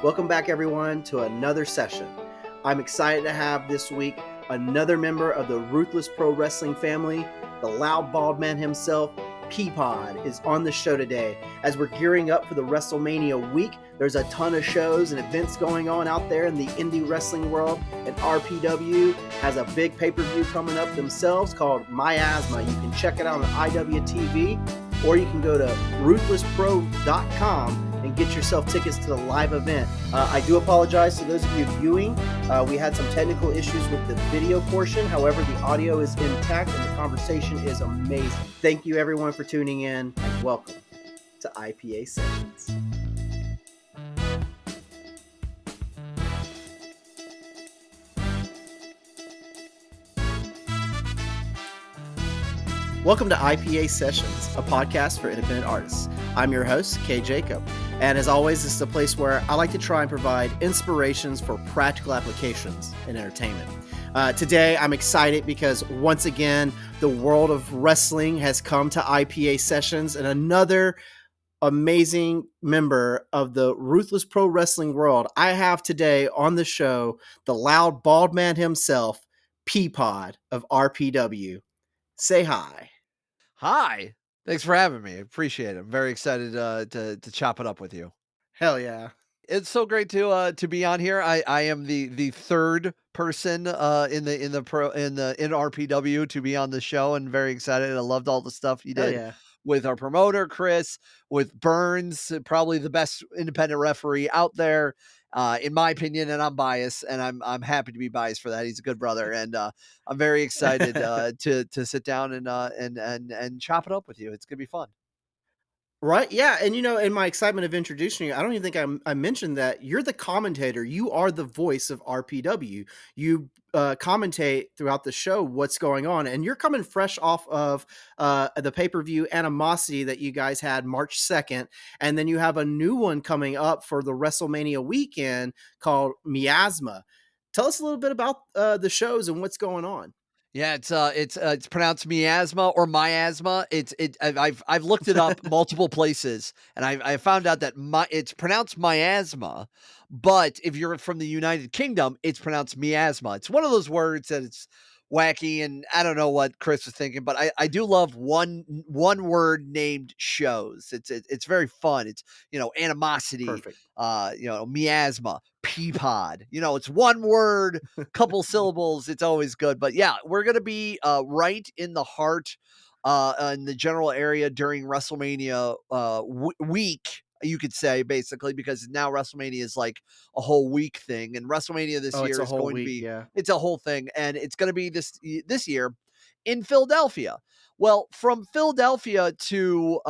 Welcome back, everyone, to another session. I'm excited to have this week another member of the Ruthless Pro Wrestling family, the loud bald man himself. Peapod is on the show today. As we're gearing up for the WrestleMania week, there's a ton of shows and events going on out there in the indie wrestling world, and RPW has a big pay-per-view coming up themselves called Miasma. You can check it out on IWTV, or you can go to ruthlesspro.com and get yourself tickets to the live event. I do apologize to those of you viewing. We had some technical issues with the video portion. However, the audio is intact and the conversation is amazing. Thank you, everyone, for tuning in, and welcome to IPA Sessions. Welcome to IPA Sessions, a podcast for independent artists. I'm your host, Kay Jacob, and as always, this is a place where I like to try and provide inspirations for practical applications in entertainment. Today, I'm excited because once again, the world of wrestling has come to IPA Sessions, and another amazing member of the Ruthless Pro Wrestling world. I have today on the show the loud bald man himself, Peapod of RPW. Say hi. Hi. Thanks for having me. I appreciate it. I'm very excited to chop it up with you. Hell yeah. It's so great to be on here. I am the third person in RPW to be on the show, and very excited. I loved all the stuff you Hell did yeah. with our promoter Chris, with Burns, probably the best independent referee out there, in my opinion. And I'm biased, and I'm happy to be biased for that. He's a good brother, and I'm very excited to sit down and chop it up with you. It's gonna be fun. Right. Yeah. And, in my excitement of introducing you, I don't even think I mentioned that you're the commentator. You are the voice of RPW. You commentate throughout the show what's going on. And you're coming fresh off of the pay-per-view Animosity that you guys had March 2nd. And then you have a new one coming up for the WrestleMania weekend called Miasma. Tell us a little bit about the shows and what's going on. Yeah, it's pronounced miasma or miasma. I've looked it up multiple places, and I found out that it's pronounced miasma, but if you're from the United Kingdom, it's pronounced miasma. It's one of those words that it's wacky, and I don't know what Chris was thinking, but I do love one word named shows. It's very fun. It's animosity, Perfect. miasma, peapod. It's one word, couple syllables. It's always good. But yeah, we're gonna be right in the heart, in the general area during WrestleMania week. You could say, basically, because now WrestleMania is like a whole week thing, and WrestleMania this Oh, it's year a is whole going to week. be Yeah. it's a whole thing, and it's going to be this year in Philadelphia. Well, from Philadelphia to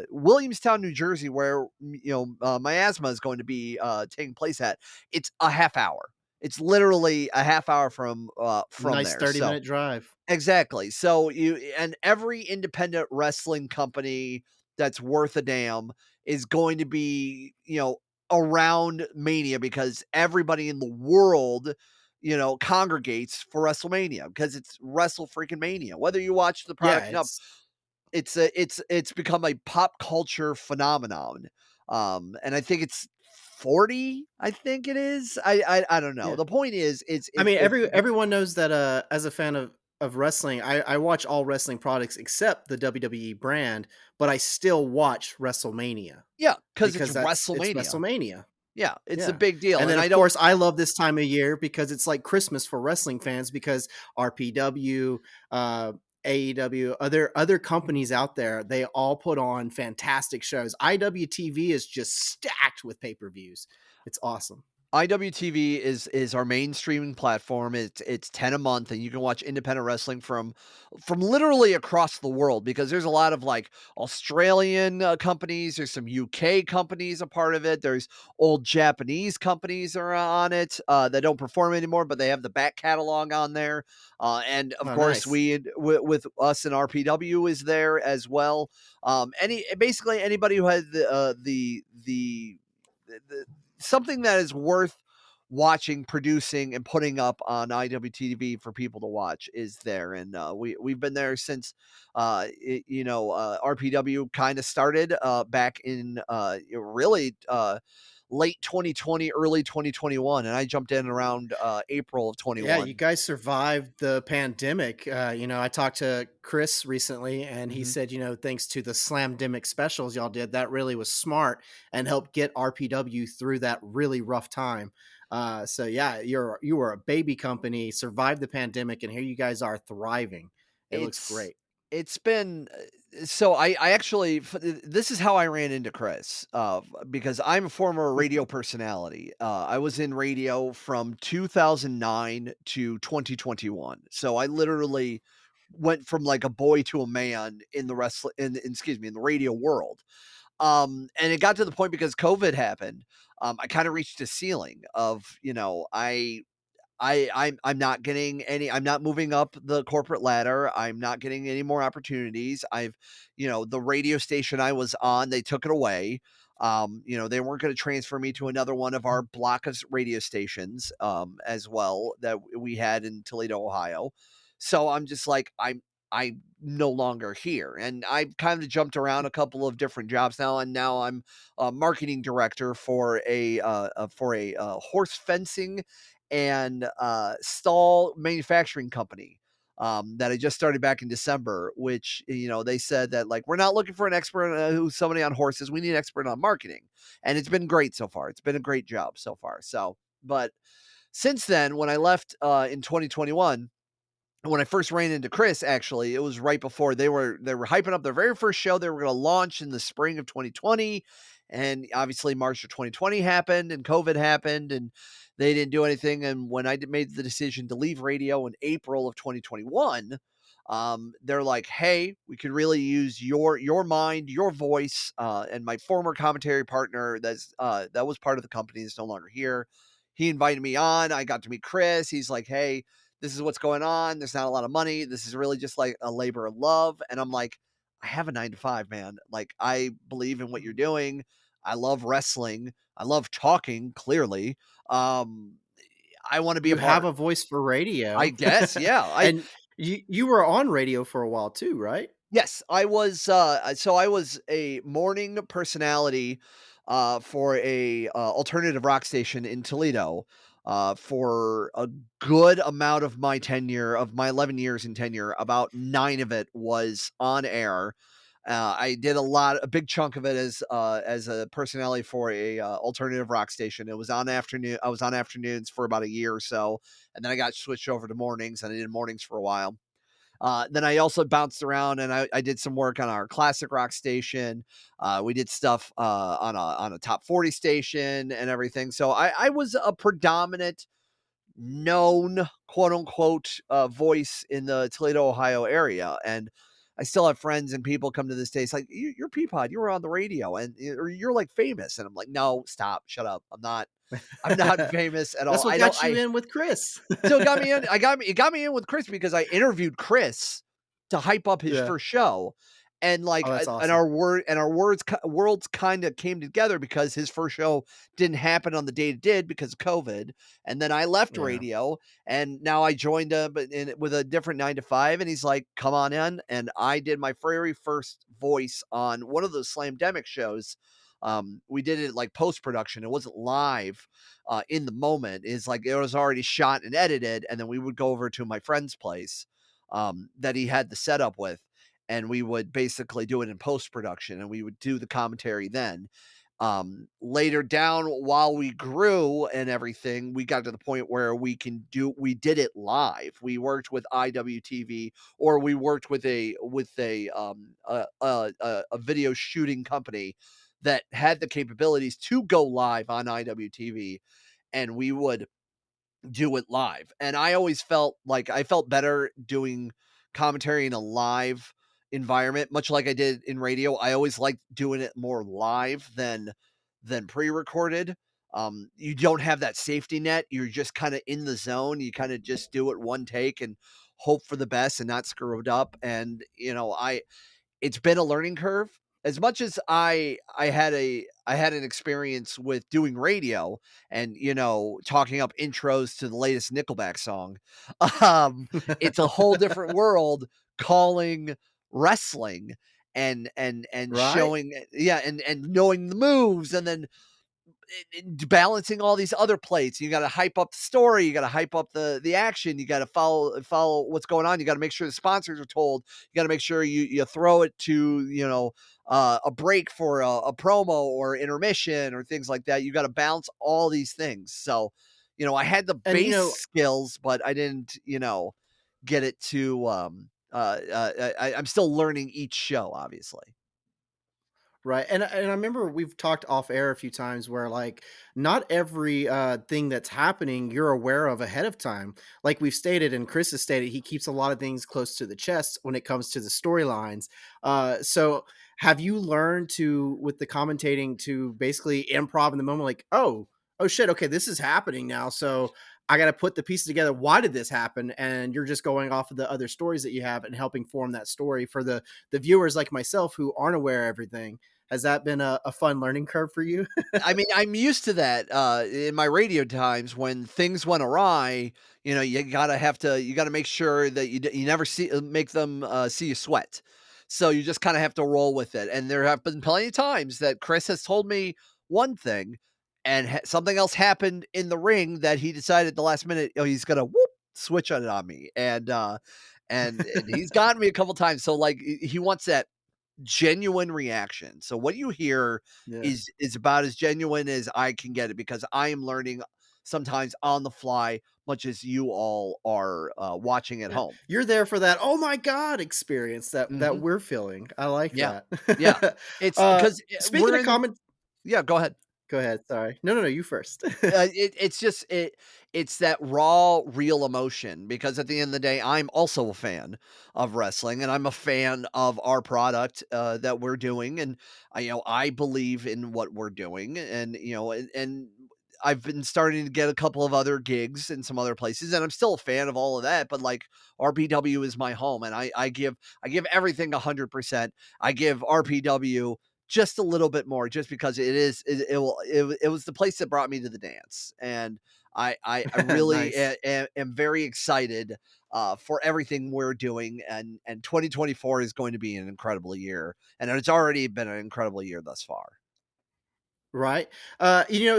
Williamstown, New Jersey, where Miasma is going to be taking place at, it's a half hour. It's literally a half hour from Nice there. So 30-minute drive. exactly. So every independent wrestling company that's worth a damn is going to be, around Mania, because everybody in the world, congregates for WrestleMania because it's Wrestle freaking Mania. Whether you watch the Yeah. product, it's become a pop culture phenomenon. And I think it's 40. I think it is. I don't know. Yeah. The point is, it's I it's mean, it's everyone knows that as a fan of wrestling, I watch all wrestling products except the WWE brand, but I still watch WrestleMania Yeah, because it's because it's WrestleMania. WrestleMania. Yeah, it's a Yeah. big deal, And then and I of don't. course I love this time of year because it's like Christmas for wrestling fans because RPW, AEW, other companies out there, they all put on fantastic shows. IWTV is just stacked with pay-per-views. It's awesome. IWTV is our main streaming platform. It's 10 a month, and you can watch independent wrestling from literally across the world, because there's a lot of like Australian companies. There's some UK companies a part of it. There's old Japanese companies that are on it that don't perform anymore, but they have the back catalog on there. And of Oh, course, nice. with us and RPW is there as well. Basically anybody who has the something that is worth watching, producing, and putting up on IWTV for people to watch is there. And we've been there since RPW kind of started back in really late 2020, early 2021, and I jumped in around April of Yeah, you 21. guys survived the pandemic. I talked to Chris recently, and he Hmm. said, thanks to the Slamdemic specials y'all did, that really was smart and helped get RPW through that really rough time. So yeah, you were a baby company, survived the pandemic, and here you guys are thriving. It looks It's great. it's been so I actually this is how I ran into Chris, because I'm a former radio personality. I was in radio from 2009 to 2021. So I literally went from like a boy to a man in the excuse me, in the radio world. And it got to the point because COVID happened. I kind of reached a ceiling of, I'm not getting any, I'm not moving up the corporate ladder. I'm not getting any more opportunities. The radio station I was on, they took it away. They weren't going to transfer me to another one of our block of radio stations, as well, that we had in Toledo, Ohio. So I'm just like, I'm no longer here. And I've kind of jumped around a couple of different jobs now. And now I'm a marketing director for a horse fencing and stall manufacturing company, that I just started back in December. Which, they said that, like, we're not looking for an expert, who's somebody on horses. We need an expert on marketing, and it's been great so far. It's been a great job so far. So, but since then, when I left in 2021, when I first ran into Chris, actually, it was right before they were hyping up their very first show they were going to launch in the spring of 2020, and obviously March of 2020 happened, and COVID happened, and they didn't do anything. And when made the decision to leave radio in April of 2021, they're like, "Hey, we could really use your mind, your voice." And my former commentary partner, that was part of the company, is no longer here. He invited me on. I got to meet Chris. He's like, "Hey, this is what's going on. There's not a lot of money. This is really just like a labor of love." And I'm like, I have a 9 to 5, man. Like, I believe in what you're doing. I love wrestling. I love talking, clearly. Um, I want to be a You have part. a voice for I radio, guess, yeah. and you were on radio for a while too, right? Yes, I was a morning personality, for a, alternative rock station in Toledo, for a good amount of my tenure, of my 11 years in tenure. About 9 of it was on air. I did a big chunk of it as a personality for a, alternative rock station. I was on afternoons for about a year or so, and then I got switched over to mornings, and I did mornings for a while. Then I also bounced around, and I did some work on our classic rock station. We did stuff on a top 40 station and everything. So I was a predominant known, quote unquote, voice in the Toledo, Ohio area. And I still have friends and people come to this day. It's like, "You're Peapod. You were on the radio, and or you're like famous." And I'm like, "No, stop, shut up. I'm not. I'm not famous at all. That's what I don't. got you I in with Chris. So it got me in. It got me in with Chris because I interviewed Chris to hype up his Yeah. first show, and Oh, like, that's and awesome. our worlds kind of came together because his first show didn't happen on the date it did because of COVID, and then I left Yeah. radio, and now I joined with a different 9 to 5, and he's like, "Come on in," and I did my very first voice on one of those Slamdemic shows. We did it like post production. It wasn't live in the moment. Is like it was already shot and edited, and then we would go over to my friend's place, that he had the setup with, and we would basically do it in post production, and we would do the commentary then. Later down, while we grew and everything, we got to the point where we did it live. We worked with IWTV, or we worked with a video shooting company that had the capabilities to go live on IWTV, and we would do it live. And I always felt like I felt better doing commentary in a live environment, much like I did in radio. I always liked doing it more live than pre-recorded. You don't have that safety net. You're just kind of in the zone. You kind of just do it one take and hope for the best and not screw it up. And it's been a learning curve. As much as I had an experience with doing radio and, talking up intros to the latest Nickelback song, um, it's a whole different world calling wrestling and Right? showing, yeah, and knowing the moves, and then balancing all these other plates. You got to hype up the story. You got to hype up the action. You got to follow what's going on. You got to make sure the sponsors are told. You got to make sure you throw it to a break for a promo or intermission or things like that. You got to balance all these things. So, I had the And base skills, but I didn't, get it to. I'm still learning each show, obviously. right, and I remember we've talked off air a few times where, like, not every, thing that's happening you're aware of ahead of time. Like we've stated and Chris has stated, he keeps a lot of things close to the chest when it comes to the storylines. So have you learned to with the commentating to basically improv in the moment, like, "Oh, shit, okay, this is happening now, so I gotta put the pieces together. Why did this happen?" And you're just going off of the other stories that you have and helping form that story for the viewers like myself who aren't aware of everything. Has that been a fun learning curve for you? I mean, I'm used to that, in my radio times when things went awry, you gotta make sure that you never make them, see you sweat. So you just kinda have to roll with it, and there have been plenty of times that Chris has told me one thing, and something else happened in the ring that he decided at the last minute, he's gonna whoop, switch on me, and he's gotten me a couple times, so, like, he wants that genuine reaction. So what you hear Yeah. is about as genuine as I can get it because I am learning sometimes on the fly, much as you all are watching at Yeah. home. You're there for that, "Oh my god" experience that Hmm. we're feeling. I like Yeah, that. yeah. It's Uh, because speaking we're of in. comment Yeah, go ahead. Go ahead, sorry. No, no, no, you first. It's just it's that raw, real emotion because at the end of the day, I'm also a fan of wrestling and I'm a fan of our product that we're doing, and I believe in what we're doing, and and I've been starting to get a couple of other gigs in some other places, and I'm still a fan of all of that. But like RPW is my home, and I give everything 100%. I give RPW just a little bit more just because it was the place that brought me to the dance, and I really Nice. am very excited for everything we're doing, and 2024 is going to be an incredible year, and it's already been an incredible year thus far. Right.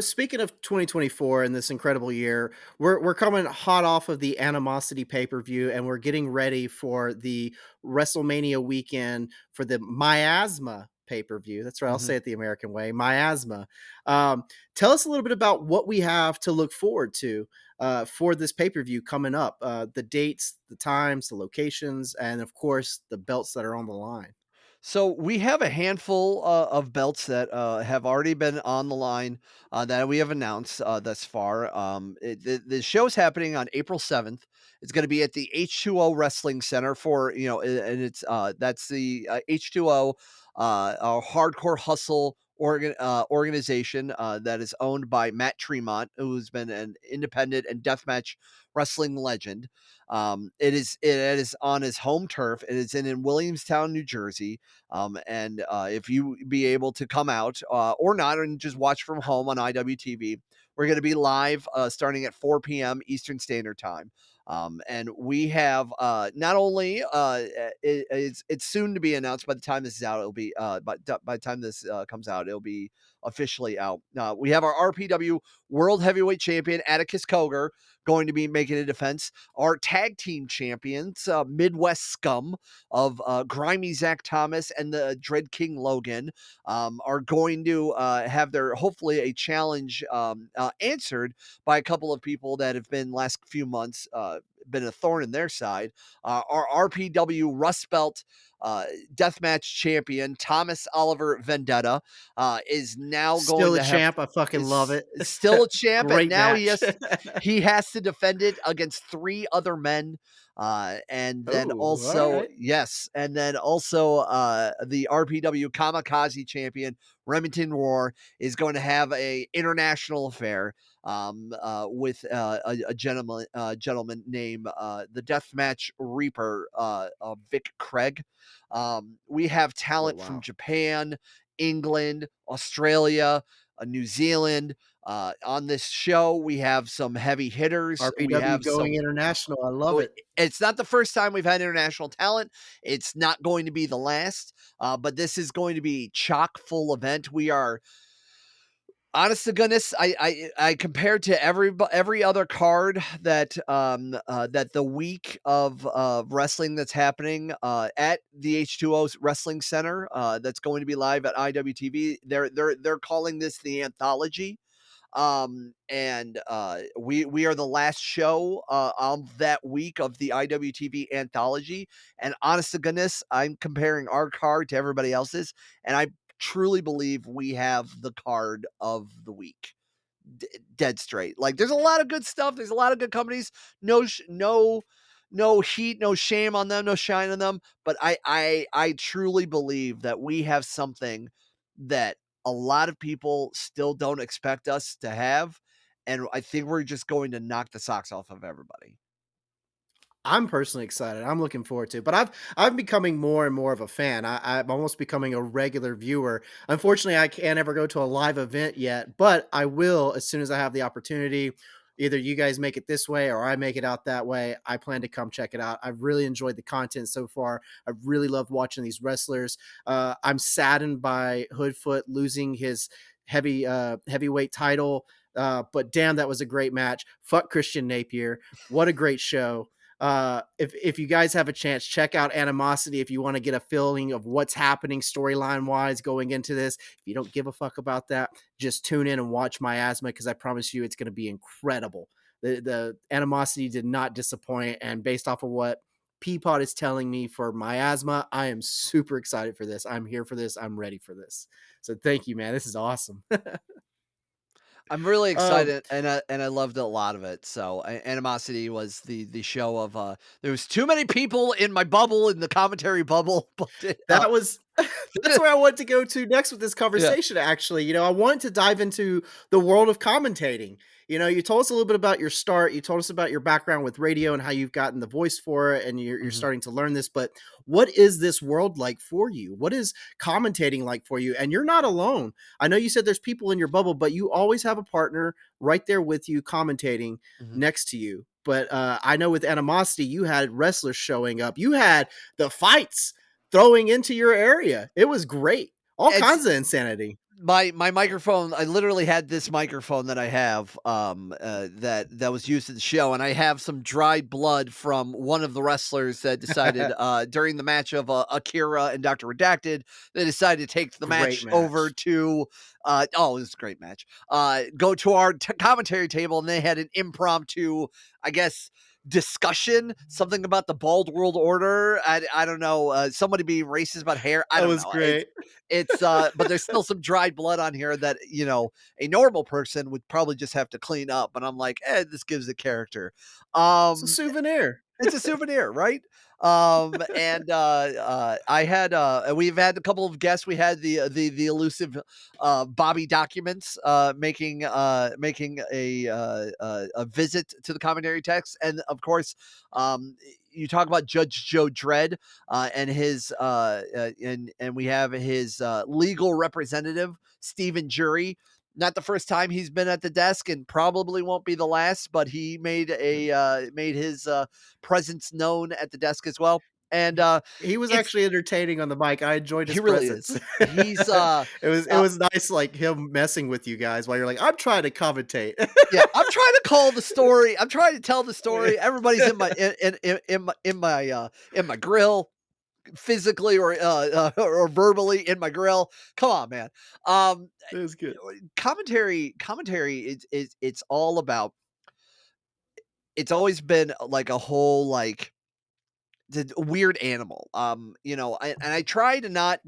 Speaking of 2024 and this incredible year, we're coming hot off of the Animosity pay-per-view and we're getting ready for the WrestleMania weekend for the Miasma pay-per-view. That's right, I'll Mhm. say it the American way, Miasma. Tell us a little bit about what we have to look forward to for this pay-per-view coming up. The dates, the times, the locations, and of course the belts that are on the line. So we have a handful of belts that have already been on the line that we have announced thus far. The show's happening on April 7th. It's going to be at the H2O Wrestling Center for and it's that's the H2O Hardcore Hustle organization that is owned by Matt Tremont, who's been an independent and deathmatch wrestling legend. It is on his home turf. It is in Williamstown, New Jersey. And if you be able to come out or not and just watch from home on IWTV, we're going to be live starting at 4 p.m. Eastern Standard Time. And we have not only it's soon to be announced by the time this is out, it'll be by the time this comes out, it'll be officially out. We have our RPW World Heavyweight Champion Atticus Cogar going to be making a defense. Our tag team champions, Midwest Scum of Grimy Zach Thomas and the Dread King Logan, are going to have their hopefully a challenge answered by a couple of people that have been last few months been a thorn in their side. Our RPW Rust Belt deathmatch champion Thomas Oliver Vendetta is now Still going a to have champ. I fucking love is it. still a champ, and Great now match. he has to defend it against three other men. And then Oh, all also, right. yes, and then also the RPW Kamikaze champion Remington Roar is going to have a international affair with a gentleman named the Deathmatch Reaper, Vic Craig. We have Oh, talent from wow. Japan, England, Australia, New Zealand. On this show, we have some heavy hitters. We RPW have going some. international. I love Oh, it. it's not the first time we've had international talent. It's not going to be the last, but this is going to be chock full event. We are Honest to goodness, I compared to every other card that that the week of wrestling that's happening at the H2O Wrestling Center that's going to be live at IWTV. They're calling this the anthology. And we are the last show of that week of the IWTV anthology. And honest to goodness, I'm comparing our card to everybody else's, and I truly believe we have the card of the week. Dead straight. Like, there's a lot of good stuff. There's a lot of good companies. No heat, no shame on them, no shine on them. But I truly believe that we have something that a lot of people still don't expect us to have. And I think we're just going to knock the socks off of everybody. I'm personally excited. I'm looking forward to it. But I'm becoming more and more of a fan. I'm almost becoming a regular viewer. Unfortunately, I can't ever go to a live event yet, but I will as soon as I have the opportunity. Either you guys make it this way or I make it out that way. I plan to come check it out. I've really enjoyed the content so far. I've really loved watching these wrestlers. I'm saddened by Hoodfoot losing his heavyweight title. But damn, that was a great match. Fuck Christian Napier. What a great show. If you guys have a chance, check out Animosity if you want to get a feeling of what's happening storyline wise going into this. If you don't give a fuck about that, just tune in and watch Miasma because I promise you it's going to be incredible. The Animosity did not disappoint, and based off of what Peapod is telling me for Miasma, I am super excited for this. I'm here for this. I'm ready for this. So thank you, man. This is awesome. I'm really um, excited, and I loved a lot of it. So, Animosity was the show of there was too many people in my bubble in the commentary bubble, but That was that's where I want to go to next with this yeah. conversation, actually. I wanted to dive into the world of commentating. You told us a little bit about your start. You told us about your background with radio and how you've gotten the voice for it and you're Mhm. starting to learn this. But what is this world like for you? What is commentating like for you? And you're not alone. I know you said there's people in your bubble, but you always have a partner right there with you commentating Mhm. next to you. But I know with Animosity, you had wrestlers showing up. You had the fights throwing into your area. It was great. All It's kinds of insanity. my microphone. I literally had this microphone that I have that was used at the show, and I have some dried blood from one of the wrestlers that decided during the match of Akira and Dr. Redacted, they decided to take the Great match over match. to oh, it was a great match. Go to our commentary table, and they had an impromptu, I guess, discussion, something about the bald world order. I don't know, somebody being racist about hair. I That don't was know. great. It's but there's still some dried blood on here that, a normal person would probably just have to clean up. And I'm like, this gives a character. It's a Um souvenir. it's a souvenir, right? And I had we've had a couple of guests. We had the elusive Bobby Documents making a visit to the commentary text, and of course, you talk about Judge Joe Dredd and his and we have his legal representative Stephen Jury. Not the first time he's been at the desk, and probably won't be the last. But he made his presence known at the desk as well. And He was it's actually entertaining on the mic. I enjoyed he his really presence. is. He's It was nice, like him messing with you guys while you're like, I'm trying to commentate. yeah, I'm trying to call the story. I'm trying to tell the story. Everybody's in my in my grill, physically or verbally in my grill. Come on, man. Um, It was good. commentary is it's all about. It's always been like a whole like the weird animal. And I try to not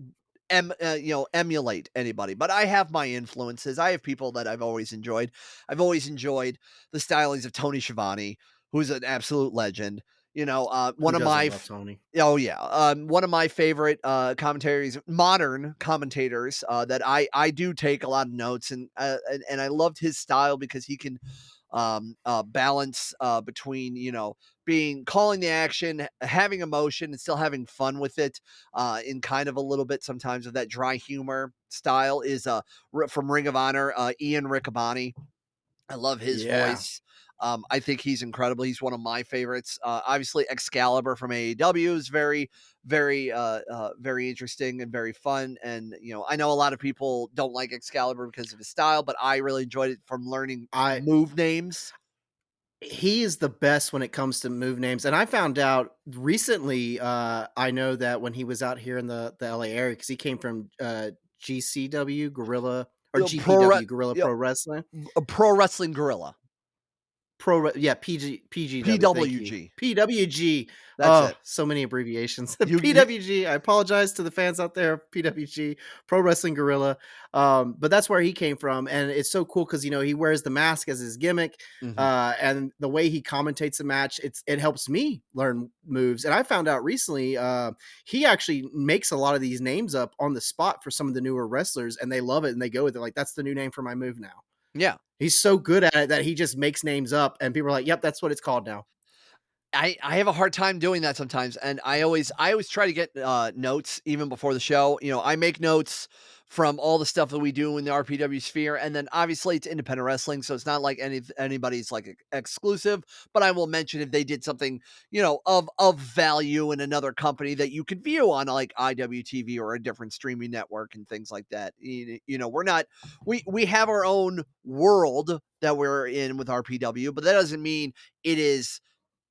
emulate anybody, but I have my influences. I have people that I've always enjoyed. I've always enjoyed the stylings of Tony Schiavone, who's an absolute legend. Who One of doesn't my love Tony? oh yeah, one of my favorite commentaries, modern commentators that I do take a lot of notes, and I loved his style because he can balance between being calling the action, having emotion, and still having fun with it. In kind of a little bit sometimes of that dry humor style is from Ring of Honor, Ian Riccaboni. I love his Yeah. voice. I think he's incredible. He's one of my favorites. Obviously, Excalibur from AEW is very interesting and very fun. And I know a lot of people don't like Excalibur because of his style, but I really enjoyed it from learning I move names. He is the best when it comes to move names, and I found out recently, I know that when he was out here in the LA area, because he came from, GCW, Gorilla or Pro, GPW, Gorilla you Pro Wrestling. a pro wrestling gorilla, Yeah, PGW, thank you. PWG. PWG. That's Oh, it. so many abbreviations. You PWG, I apologize to the fans out there, PWG, Pro Wrestling Gorilla. But that's where he came from, and it's so cool because, he wears the mask as his gimmick, Mhm. and the way he commentates a match, it helps me learn moves, and I found out recently, he actually makes a lot of these names up on the spot for some of the newer wrestlers, and they love it, and they go with it, like, "That's the new name for my move now." Yeah. He's so good at it that he just makes names up, and people are like, "Yep, that's what it's called now." I have a hard time doing that sometimes, and I always try to get, notes even before the show. I make notes from all the stuff that we do in the RPW sphere, and then obviously it's independent wrestling, so it's not like anybody's like exclusive. But I will mention if they did something, of value in another company that you could view on like IWTV or a different streaming network and things like that. We're not we have our own world that we're in with RPW, but that doesn't mean it is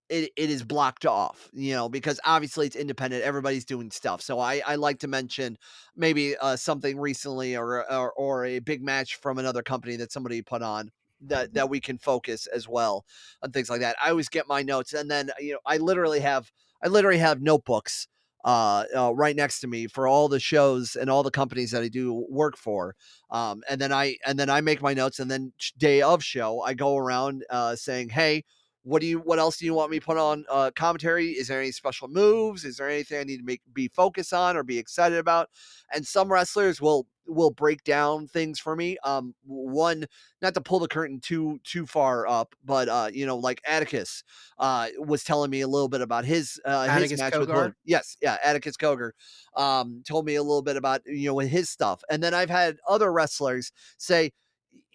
it is blocked off, because obviously it's independent. Everybody's doing stuff. So I like to mention maybe something recently or a big match from another company that somebody put on that we can focus as well on things like that. I always get my notes, and then I literally have notebooks right next to me for all the shows and all the companies that I do work for. And then I make my notes, and then day of show I go around saying, hey, what else do you want me to put on commentary? Is there any special moves? Is there anything I need to be focused on or be excited about? And some wrestlers will break down things for me. One, not to pull the curtain too far up, but like Atticus was telling me a little bit about his Atticus match with Kogar? Hood. Yes, yeah, Atticus Koger told me a little bit about his stuff. And then I've had other wrestlers say,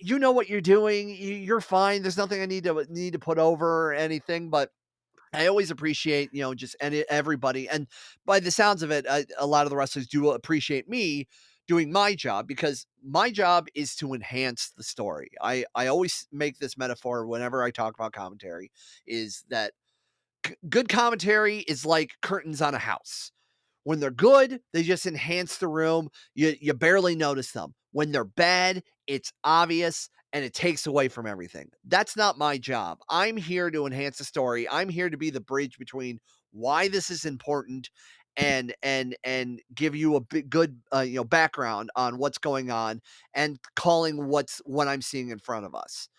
you know what you're doing. You're fine. There's nothing I need to put over or anything, but I always appreciate, just everybody. And by the sounds of it, a lot of the wrestlers do appreciate me doing my job, because my job is to enhance the story. I always make this metaphor whenever I talk about commentary, is that good commentary is like curtains on a house. When they're good, they just enhance the room. You barely notice them. When they're bad, it's obvious and it takes away from everything. That's not my job. I'm here to enhance the story. I'm here to be the bridge between why this is important and give you a big, good background on what's going on and calling what I'm seeing in front of us.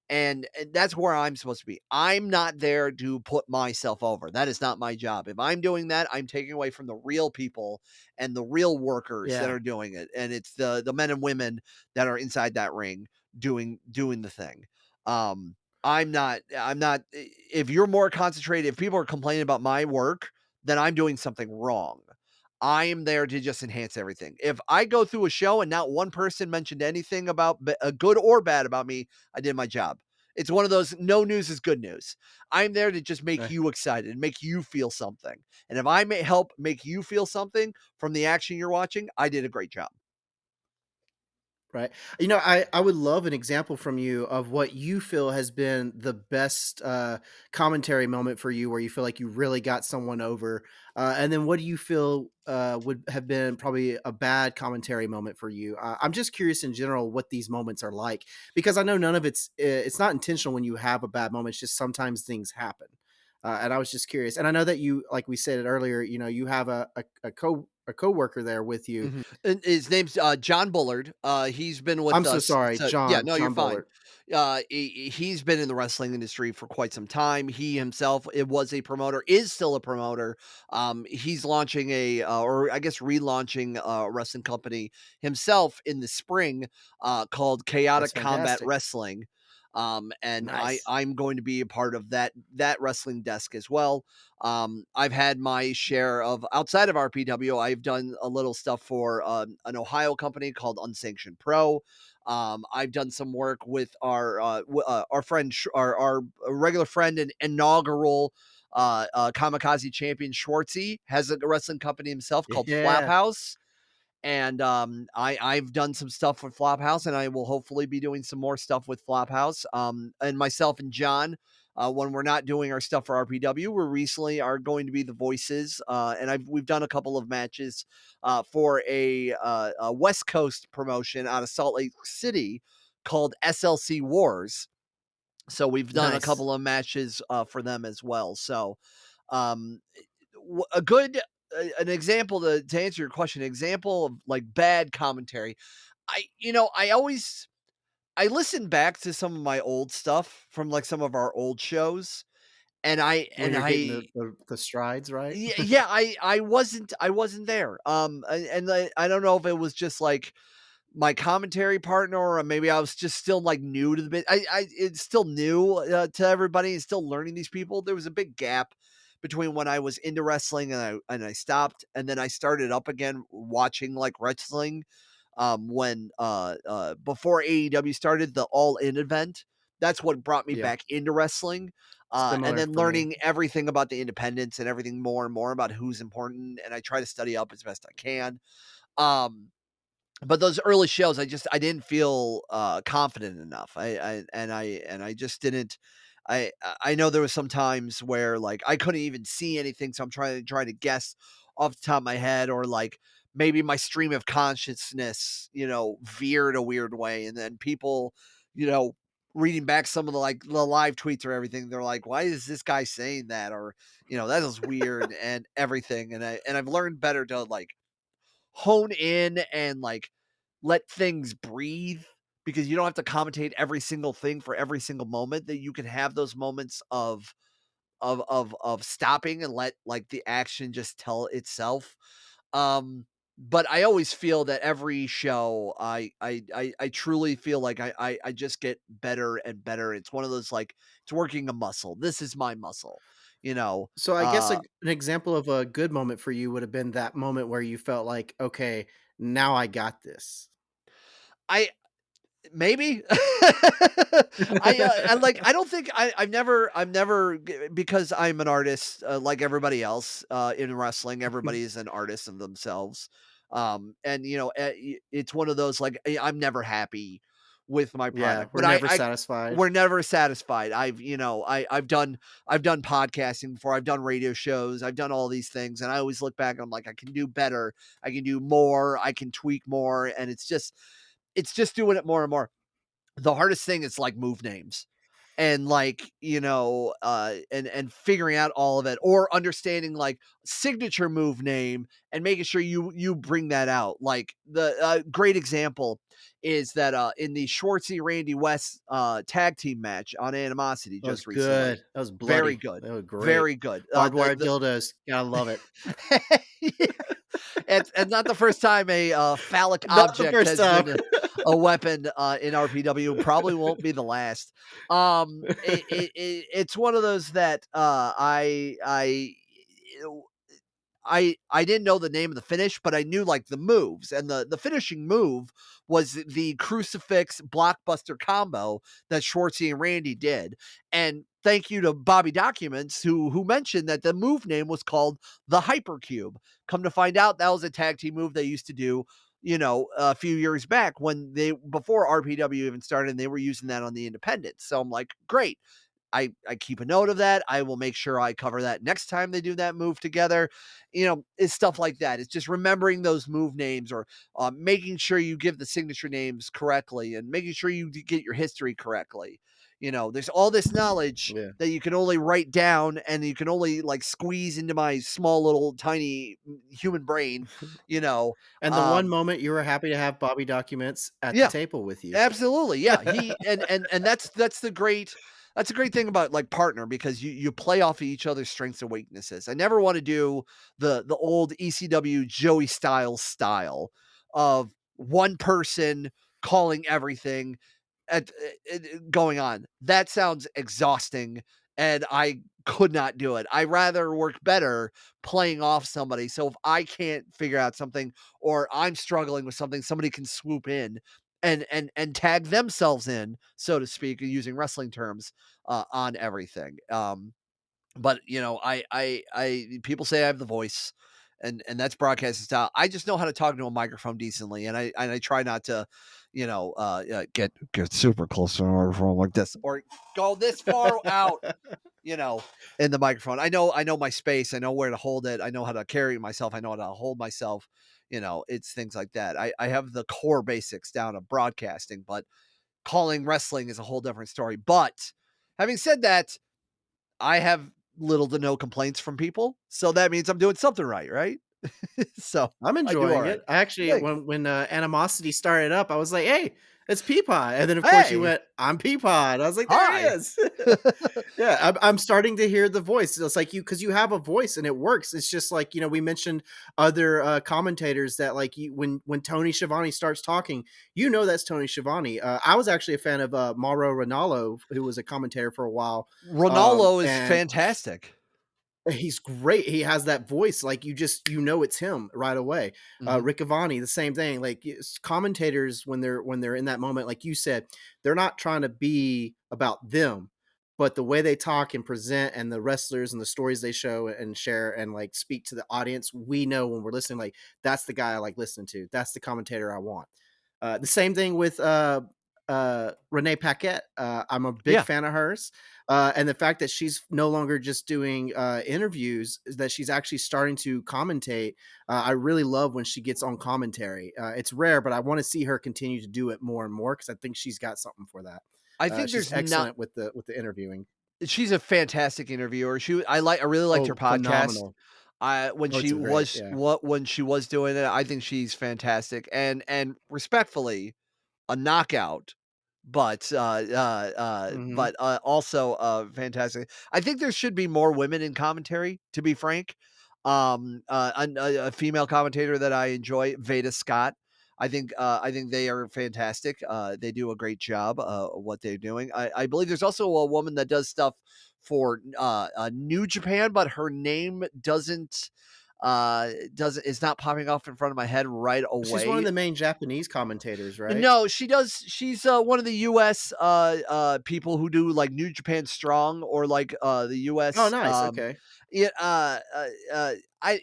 And that's where I'm supposed to be. I'm not there to put myself over. That is not my job. If I'm doing that, I'm taking away from the real people and the real workers that Yeah. are doing it. And it's the men and women that are inside that ring doing the thing. I'm not if you're more concentrated, if people are complaining about my work, then I'm doing something wrong. I am there to just enhance everything. If I go through a show and not one person mentioned anything about good or bad about me, I did my job. It's one of those no news is good news. I'm there to just make Right. you excited and make you feel something. And if I may help make you feel something from the action you're watching, I did a great job. Right. I would love an example from you of what you feel has been the best, commentary moment for you where you feel like you really got someone over, and then what do you feel, would have been probably a bad commentary moment for you? I'm just curious in general what these moments are like, because I know none of it's not intentional when you have a bad moment, it's just sometimes things happen, and I was just curious, and I know that you, like we said it earlier, you have a coworker there with you. And his name's John Bullard. He's been I'm with so us. sorry, So yeah, no, you're John fine. Bullard. He's been in the wrestling industry for quite some time. He himself, it was a promoter, is still a promoter. He's launching or I guess relaunching a wrestling company himself in the spring, called That's Chaotic Combat fantastic. Wrestling. And Nice. I'm going to be a part of that wrestling desk as well. I've had my share of outside of RPW. I've done a little stuff for an Ohio company called Unsanctioned Pro. I've done some work with our friend, our regular friend and inaugural Kamikaze champion Schwartzy has a wrestling company himself called Yeah. Flaphouse. And I've done some stuff with Flophouse, and I will hopefully be doing some more stuff with Flophouse. And myself and John, when we're not doing our stuff for RPW, we recently are going to be the voices. And we've done a couple of matches for a West Coast promotion out of Salt Lake City called SLC Wars. So we've done a Nice. couple of matches for them as well. So um, a good an example to answer your question, example of like bad commentary. I listen back to some of my old stuff from like some of our old shows, and When you're getting the strides right. yeah, I wasn't there. I don't know if it was just like my commentary partner, or maybe I was just still like new to the bit. It's still new to everybody, and still learning these people. There was a big gap between when I was into wrestling and I stopped, and then I started up again watching like wrestling. When before AEW started the All In event, that's what brought me Yeah. back into wrestling. And Similar then for me. learning everything about the independents and everything more and more about who's important, and I try to study up as best I can. Um, but those early shows, I didn't feel confident enough. I just didn't. I know there was some times where like I couldn't even see anything, so I'm trying to guess off the top of my head, or like maybe my stream of consciousness, veered a weird way, and then people, you know, reading back some of the live tweets or everything, they're like, "Why is this guy saying that?" Or that is weird and everything. And I've learned better to like hone in and like let things breathe, because you don't have to commentate every single thing for every single moment, that you can have those moments of stopping and let like the action just tell itself. But I always feel that every show I truly feel like I just get better and better. It's one of those like it's working a muscle. This is my muscle, you know. So I guess Uh an example of a good moment for you would have been that moment where you felt like, "Okay, now I got this." I Maybe. I don't think I've never because I'm an artist, like everybody else, in wrestling, everybody is an artist of themselves. And it's one of those like I'm never happy with my Yeah, product, we're but never I satisfied. we're never satisfied. I've done podcasting before, I've done radio shows, I've done all these things, and I always look back and I'm like, I can do better, I can do more, I can tweak more, and it's just doing it more and more. The hardest thing is like move names, and like and figuring out all of it, or understanding like signature move name and making sure you bring that out. Like the great example is that in the Schwartzy Randy West tag team match on Animosity That was just good. recently, That was very bloody. good, That was great. very good. Barbed wire dildos. Gotta love it. Yeah. It's not the first time a phallic Not the object first has time. been a weapon in RPW. Probably won't be the last. It's one of those that I didn't know the name of the finish, but I knew like the moves, and the finishing move was the crucifix blockbuster combo that Schwartzy and Randy did. And thank you to Bobby Documents who mentioned that the move name was called the Hypercube. Come to find out, that was a tag team move they used to do, a few years back when they before RPW even started, and they were using that on the independents. So I'm like, great. I keep a note of that. I will make sure I cover that next time they do that move together. It's stuff like that. It's just remembering those move names, or making sure you give the signature names correctly, and making sure you get your history correctly. There's all this knowledge Yeah. that you can only write down, and you can only like squeeze into my small little tiny human brain, you know. And the one Um, moment you were happy to have Bobby Documents at the yeah, table with you. absolutely, yeah. He and that's the great thing about like partner, because you play off of each other's strengths and weaknesses. I never want to do the old ECW Joey Styles style of one person calling everything going on. That sounds exhausting, and I could not do it. I rather work better playing off somebody. So if I can't figure out something, or I'm struggling with something, somebody can swoop in and tag themselves in, so to speak, using wrestling terms, on everything. But people say I have the voice, and that's broadcasting style. I just know how to talk into a microphone decently, and I try not to, get super close to a microphone like this or go this far out, you know, in the microphone. I know my space. I know where to hold it. I know how to carry myself. I know how to hold myself. It's things like that. I have the core basics down of broadcasting, but calling wrestling is a whole different story. But having said that, I have little to no complaints from people, so that means I'm doing something right, right? So, I'm I do enjoying alright. it. I actually, Thanks. when Animosity started up, I was like, "Hey, it's Peapod," and then of course you Hey, went, "I'm Peapod." I was like, "There he hi. is." Yeah, I'm starting to hear the voice. It's like because you have a voice and it works. It's just like we mentioned other commentators that like when Tony Schiavone starts talking, that's Tony Schiavone. I was actually a fan of Mauro Ranallo, who was a commentator for a while, Ronaldo is and fantastic. he's great. He has that voice, like it's him right away. Mhm. Rick Avani, the same thing. Like commentators, when they're in that moment, like you said, they're not trying to be about them, but the way they talk and present, and the wrestlers and the stories they show and share and like speak to the audience. We know when we're listening, like that's the guy I like listening to. That's the commentator I want. The same thing with Renee Paquette. I'm a big Yeah. fan of hers. And the fact that she's no longer just doing interviews, is that she's actually starting to commentate. I really love when she gets on commentary. It's rare, but I want to see her continue to do it more and more because I think she's got something for that. I think She's there's not excellent with the interviewing. she's a fantastic interviewer. I really liked her Oh, podcast. phenomenal! I Oh, it's great. Yeah. when she was doing it, I think she's fantastic, and respectfully, a knockout, Hmm. but also, fantastic. I think there should be more women in commentary, to be frank. A female commentator that I enjoy, Veda Scott. I think they are fantastic. They do a great job, what they're doing. I believe there's also a woman that does stuff for, New Japan, but her name doesn't is not popping off in front of my head right She's one of away. the main Japanese commentators, right? No, she does. She's one of the US people who do like New Japan Strong or like the Oh, US nice. Okay. yeah I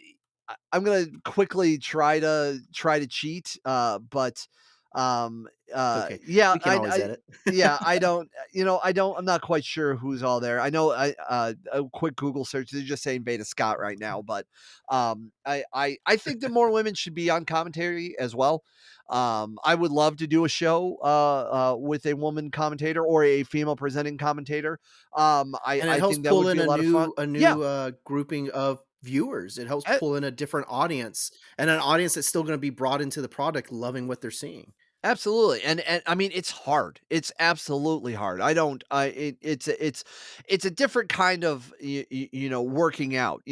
I'm going to quickly try to cheat but It's okay. yeah We can always edit. yeah, I'm not quite sure who's all there. I know a quick Google search, they're just saying Beta Scott right now, but I think that more women should be on commentary as well. I would love to do a show with a woman commentator or a female presenting commentator. And it I helps think that pull would in be a a lot of fun. new Yeah, grouping of viewers. It helps a- pull in a different audience, and an audience that's still going to be brought into the product, loving what they're seeing. absolutely. And I mean, it's hard. It's absolutely hard. I don't. I it, it's a different kind of working out.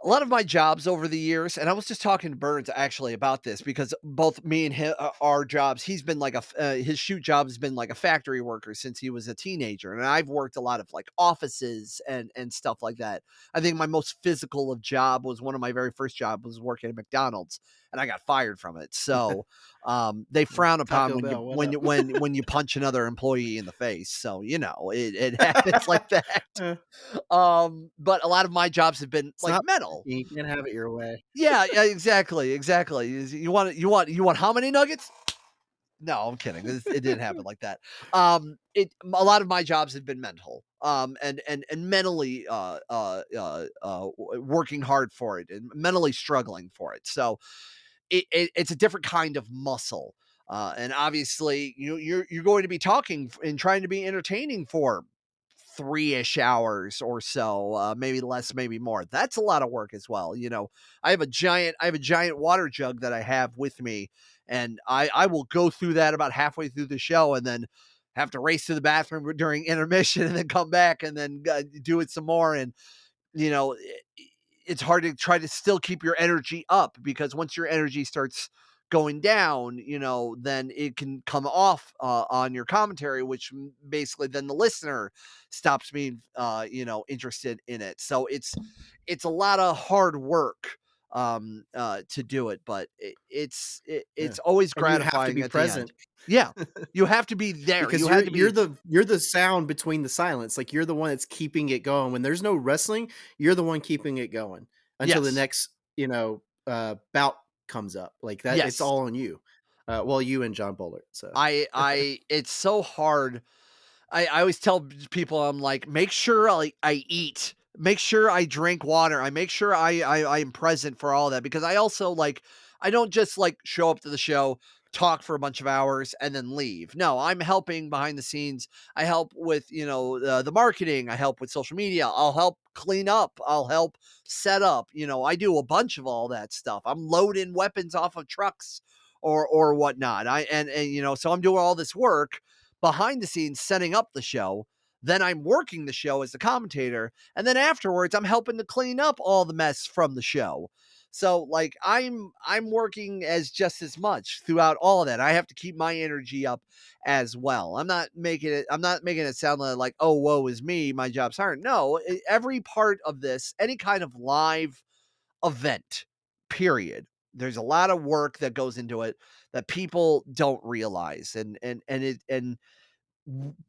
A lot of my jobs over the years, and I was just talking to Burns actually about this because both me and him, our jobs, he's been like his shoot job has been like a factory worker since he was a teenager, and I've worked a lot of like offices and stuff like that. I think my most physical of job was one of my very first job was working at McDonald's, and I got fired from it. So they frown upon Taco when Bell, what up? when you punch another employee in the face. So it happens like that. Uh, But a lot of my jobs have been it's like not metal. you can't have it your way. Yeah, yeah, exactly, exactly. You want how many nuggets? No, I'm kidding. It didn't happen like that. A lot of my jobs have been mental, and mentally, working hard for it and mentally struggling for it. So it's a different kind of muscle. And obviously, you're going to be talking and trying to be entertaining for 3-ish hours or so, maybe less, maybe more. That's a lot of work as well. I have a giant water jug that I have with me, and I will go through that about halfway through the show, and then have to race to the bathroom during intermission, and then come back, and then do it some more. And you know, it's hard to try to still keep your energy up because once your energy starts going down, then it can come off on your commentary, which basically then the listener stops being, interested in it. So it's a lot of hard work to do it, but Yeah. it's always And you have to gratifying be at the end. present. Yeah, you have to be there. Because You had to be you're the sound between the silence, like, you're the one that's keeping it going. When there's no wrestling, you're the one keeping it going until the yes, next, bout comes up, like, that it's yes. all on you. Well, you and John Bullard, so I it's so hard. I always tell people, I'm like, make sure I eat, make sure I drink water, I make sure I am present for all that, because I also like, I don't just like show up to the show, talk for a bunch of hours, and then leave. No, I'm helping behind the scenes. I help with the marketing. I help with social media. I'll help clean up. I'll help set up. I do a bunch of all that stuff. I'm loading weapons off of trucks or whatnot. So I'm doing all this work behind the scenes setting up the show. Then I'm working the show as the commentator. And then afterwards, I'm helping to clean up all the mess from the show. So like I'm working as just as much throughout all of that. I have to keep my energy up as well. I'm not making it sound like, oh, woe is me, my job's hard. No, every part of this, any kind of live event, period. There's a lot of work that goes into it that people don't realize. And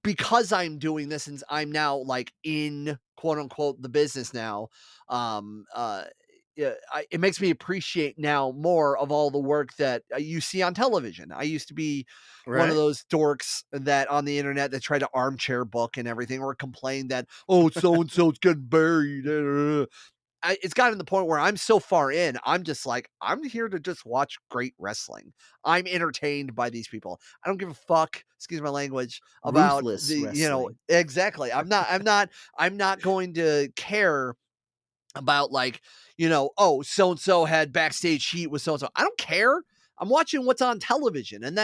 because I'm doing this and I'm now like in quote unquote the business now, um, uh, yeah, it makes me appreciate now more of all the work that you see on television. I used to be one of right? those dorks that on the internet that try to armchair book and everything, or complain that, oh, so and so's getting buried. It's gotten to the point where I'm so far in, I'm just like, I'm here to just watch great wrestling. I'm entertained by these people. I don't give a fuck, excuse my language, about Ruthless the, wrestling. exactly. I'm not going to care about like, oh, so and so had backstage heat with so and so. I don't care. I'm watching what's on television, and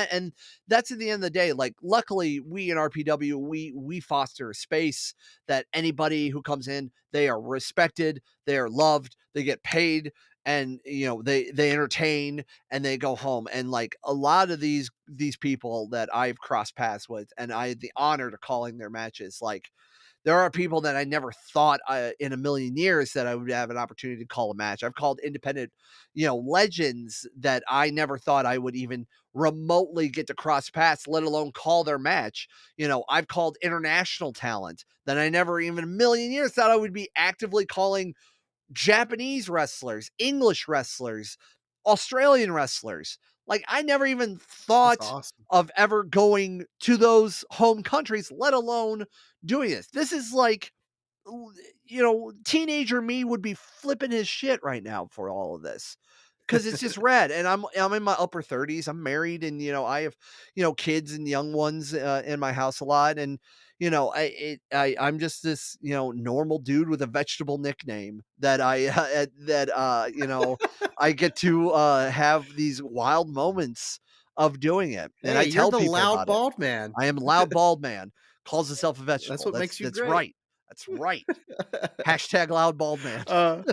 that's at the end of the day. Like, luckily, we in RPW, we foster a space that anybody who comes in, they are respected, they are loved, they get paid, and they entertain and they go home. And like a lot of these people that I've crossed paths with, and I had the honor to calling their matches, like there are people that I never thought in a million years that I would have an opportunity to call a match. I've called independent, legends that I never thought I would even remotely get to cross paths, let alone call their match. I've called international talent that I never even a million years thought I would be actively calling Japanese wrestlers, English wrestlers, Australian wrestlers. Like, I never even That's thought awesome. of ever going to those home countries, let alone doing this. This is like, teenager me would be flipping his shit right now for all of this, because it's just rad. And I'm in my upper 30s. I'm married, and I have kids and young ones in my house a lot. And I'm just this normal dude with a vegetable nickname that I get to have these wild moments of doing it, and Hey, I you're tell the people loud about it. bald man. I am loud bald man, calls himself a That's vegetable. what That's makes you that's great. right. That's right. Hashtag loud bald man. uh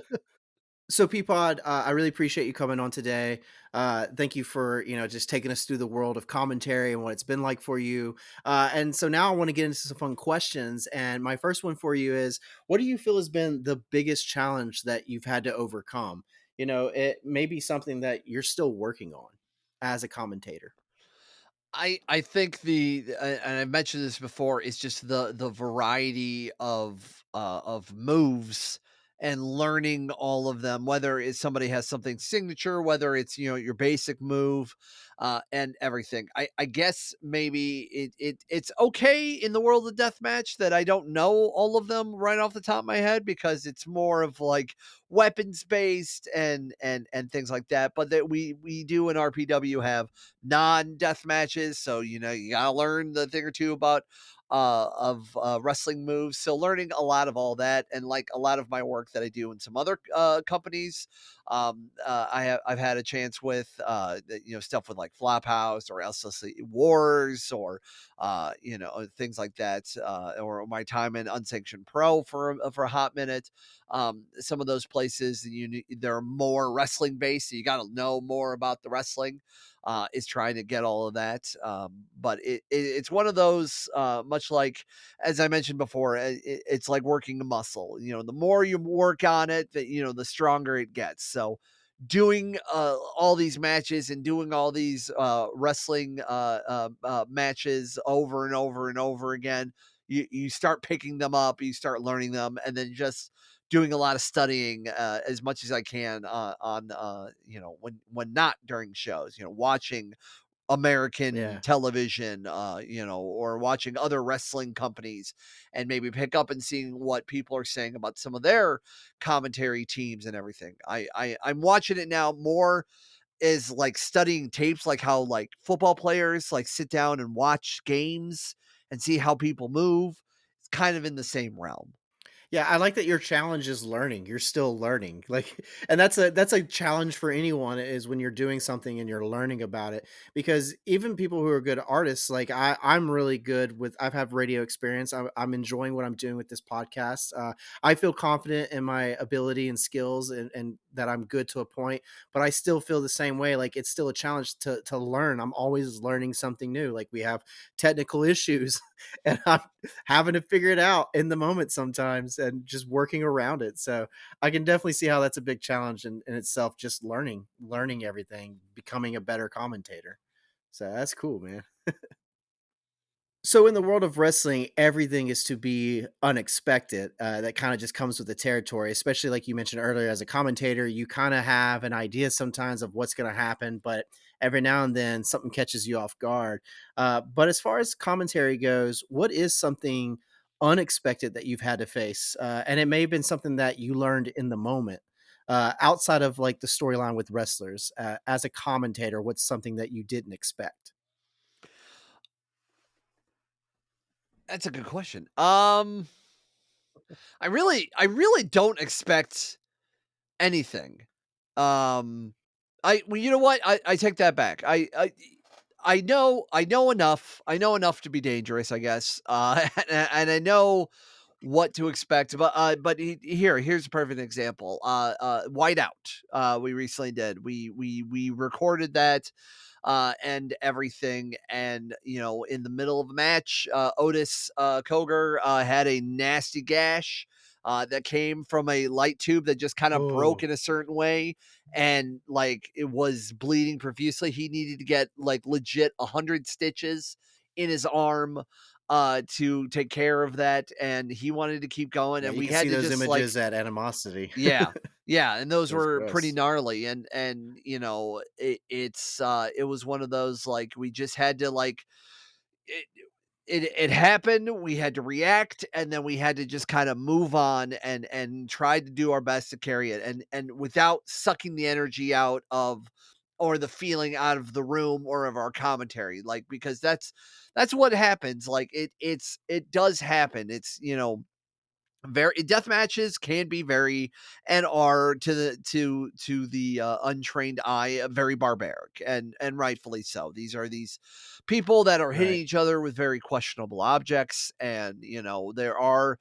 So Peapod, I really appreciate you coming on today. Thank you for just taking us through the world of commentary and what it's been like for you. And so now I want to get into some fun questions. And my first one for you is, what do you feel has been the biggest challenge that you've had to overcome? It may be something that you're still working on as a commentator. I think and I mentioned this before, is just the variety of moves and learning all of them, whether it's somebody has something signature, whether it's your basic move, and everything. I guess maybe it's okay in the world of deathmatch that I don't know all of them right off the top of my head, because it's more of like weapons based and things like that. But that we do in RPW have non-death matches, so you gotta learn the thing or two about of wrestling moves. So learning a lot of all that, and like a lot of my work that I do in some other companies, I've had a chance with stuff with like Flophouse or LCC Wars, or things like that, or my time in Unsanctioned Pro for a hot minute. Some of those places, they're more wrestling based, so you got to know more about the wrestling, is trying to get all of that. But it's one of those, much like, as I mentioned before, it's like working a muscle. The more you work on it, the stronger it gets. So doing all these matches and doing all these wrestling matches over and over and over again, you start picking them up, you start learning them, and then just doing a lot of studying as much as I can on when not during shows, watching American Yeah. television, or watching other wrestling companies and maybe pick up and seeing what people are saying about some of their commentary teams and everything. I'm watching it now more as like studying tapes, like how like football players like sit down and watch games and see how people move. It's kind of in the same realm. Yeah, I like that your challenge is learning. You're still learning. Like and that's a challenge for anyone is when you're doing something and you're learning about it because even people who are good artists like I'm really good with I've had radio experience. I'm enjoying what I'm doing with this podcast. I feel confident in my ability and skills and that I'm good to a point, but I still feel the same way like it's still a challenge to learn. I'm always learning something new. Like we have technical issues and I'm having to figure it out in the moment sometimes and just working around it. So I can definitely see how that's a big challenge in itself, just learning everything, becoming a better commentator. So that's cool, man. So in the world of wrestling, everything is to be unexpected. That kind of just comes with the territory, especially like you mentioned earlier. As a commentator, you kind of have an idea sometimes of what's going to happen, but every now and then something catches you off guard. But as far as commentary goes, what is something unexpected that you've had to face? And it may have been something that you learned in the moment. Outside of like the storyline with wrestlers, as a commentator, what's something that you didn't expect? That's a good question. I really don't expect anything. Um, well, you know what? I take that back. I know enough. I know enough to be dangerous, I guess. And I know what to expect. But here's a perfect example. Whiteout. We recently did. We recorded that and everything. And in the middle of the match, Otis Koger had a nasty gash that came from a light tube that just kind of broke Oh, in a certain way, and like it was bleeding profusely. He needed to get like legit 100 stitches in his arm to take care of that, and he wanted to keep going, yeah, and you we can had see to those just like images at Animosity. yeah. Yeah, and those That's were pretty gross. gnarly, and it was one of those, like, we just had to, like it it happened, we had to react, and then we had to just kinda move on and try to do our best to carry it, and without sucking the energy out of or the feeling out of the room or of our commentary, like, because that's what happens, like, it does happen, very death matches can be very and are to the untrained eye very barbaric, and rightfully so. These are these people that are hitting Right, each other with very questionable objects, and there are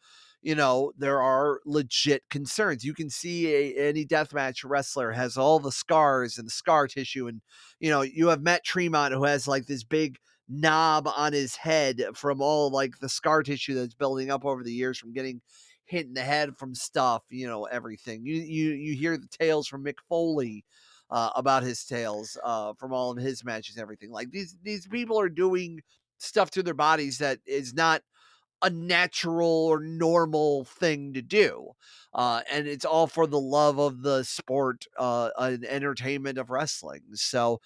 legit concerns. You can see any deathmatch wrestler has all the scars and the scar tissue, and you have Matt Tremont who has like this big knob on his head from all like the scar tissue that's building up over the years from getting hit in the head from stuff, everything. You hear the tales from Mick Foley about his tales from all of his matches and everything. Like these people are doing stuff to their bodies that is not a natural or normal thing to do. And it's all for the love of the sport and entertainment of wrestling. So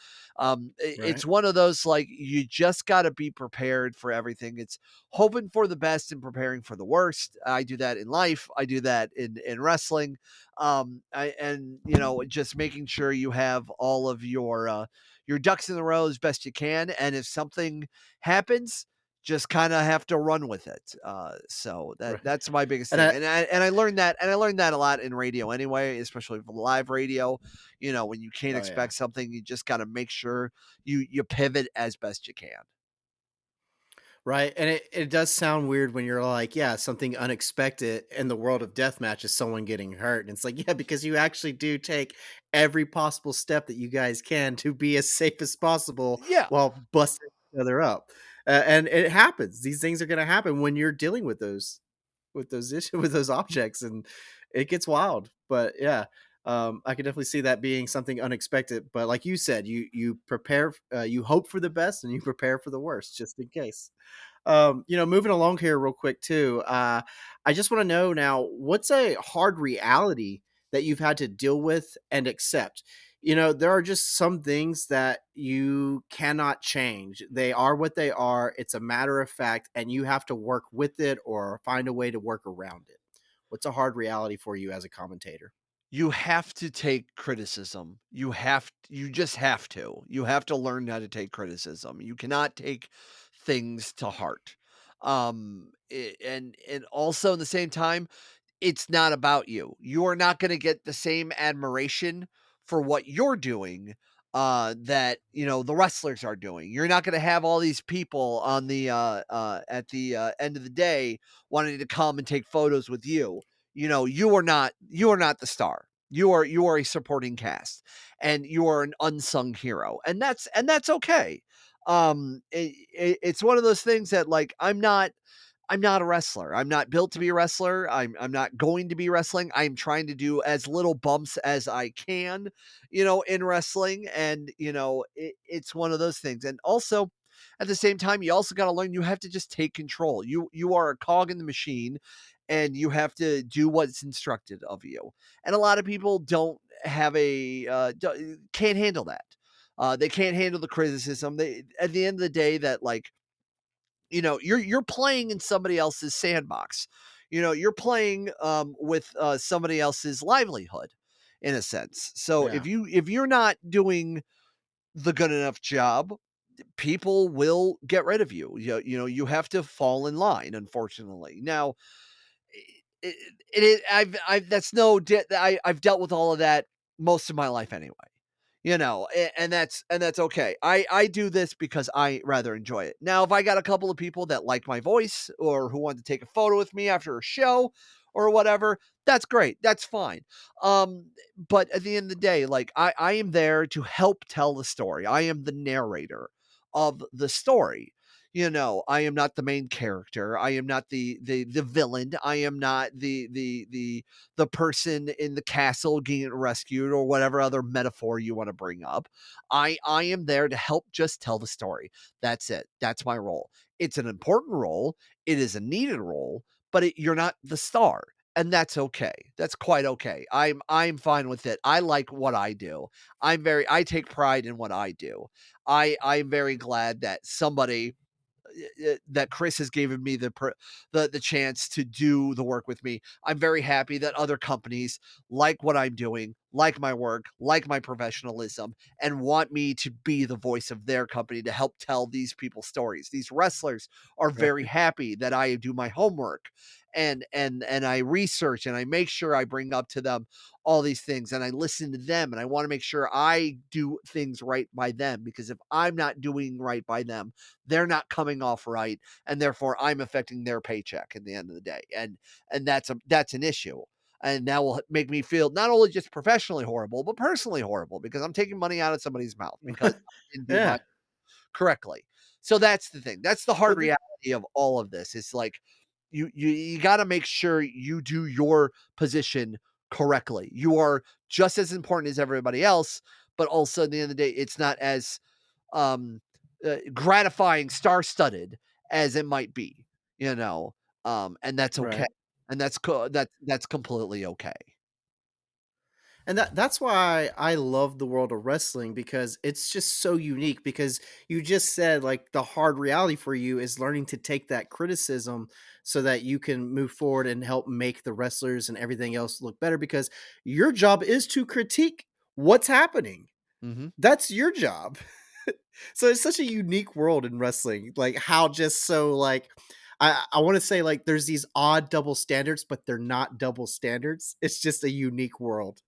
it's right, one of those like you just got to be prepared for everything. It's hoping for the best and preparing for the worst. I do that in life. I do that in wrestling. And just making sure you have all of your ducks in the row as best you can. And if something happens, just kinda have to run with it. So right. that's my biggest And thing, I and I learned that a lot in radio anyway, especially for live radio. When you can't oh, yeah. expect something, you just gotta make sure you pivot as best you can. Right, and it does sound weird when you're like, yeah, something unexpected in the world of deathmatch is someone getting hurt, and it's like, yeah, because you actually do take every possible step that you guys can to be as safe as possible Yeah. while busting each other up, and it happens. These things are gonna happen when you're dealing with those issues with those objects, and it gets wild, but yeah. I could definitely see that being something unexpected. But like you said, you prepare, you hope for the best, and you prepare for the worst, just in case. Moving along here real quick too. I just want to know now, what's a hard reality that you've had to deal with and accept? There are just some things that you cannot change. They are what they are. It's a matter of fact, and you have to work with it or find a way to work around it. What's a hard reality for you as a commentator? You have to take criticism. You just have to. You have to learn how to take criticism. You cannot take things to heart. And also at the same time, it's not about you. You are not gonna get the same admiration for what you're doing, that, the wrestlers are doing. You're not gonna have all these people on the, at the, end of the day wanting to come and take photos with you. You are not the star. You are a supporting cast, and you are an unsung hero, and that's okay. It's one of those things that, like, I'm not a wrestler. I'm not built to be a wrestler. I'm not going to be wrestling. I'm trying to do as little bumps as I can, in wrestling. And, it's one of those things. And also, at the same time, you also got to learn you have to just take control. You are a cog in the machine, and you have to do what's instructed of you. And a lot of people don't have can't handle that. They can't handle the criticism. They At the end of the day, that, like, you're playing in somebody else's sandbox. You're playing with somebody else's livelihood, in a sense. So Yeah. if you're not doing the good enough job, people will get rid of you. You have to fall in line, unfortunately. Now, it, I've that's no I've dealt with all of that most of my life anyway. And that's okay. I do this because I rather enjoy it. Now, if I got a couple of people that like my voice or who want to take a photo with me after a show or whatever, that's great. That's fine. But at the end of the day, like, I am there to help tell the story. I am the narrator of the story. I am not the main character. I am not the villain. I am not the person in the castle getting rescued, or whatever other metaphor you want to bring up. I am there to help just tell the story. That's it. That's my role. It's an important role. It is a needed role, but you're not the star. And that's okay. That's quite okay. I'm fine with it. I like what I do. I take pride in what I do. I'm very glad that somebody that Chris has given me the chance to do the work with me. I'm very happy that other companies like what I'm doing, like my work, like my professionalism, and want me to be the voice of their company to help tell these people's stories. These wrestlers are very Right. happy that I do my homework, and I research, and I make sure I bring up to them all these things, and I listen to them, and I want to make sure I do things right by them, because if I'm not doing right by them, they're not coming off right, and therefore I'm affecting their paycheck at the end of the day. And that's an issue. And that will make me feel not only just professionally horrible, but personally horrible, because I'm taking money out of somebody's mouth because I didn't do Yeah. my correctly. So that's the thing. That's the hard But th- reality of all of this. It's like you got to make sure you do your position correctly. You are just as important as everybody else, but also at the end of the day, it's not as um, gratifying, star-studded as it might be, and that's okay, right. and that's completely okay. And that's why I love the world of wrestling, because it's just so unique, because you just said like the hard reality for you is learning to take that criticism so that you can move forward and help make the wrestlers and everything else look better, because your job is to critique what's happening. Mhm. That's your job. So it's such a unique world in wrestling, like how just so like I want to say like there's these odd double standards, but they're not double standards. It's just a unique world.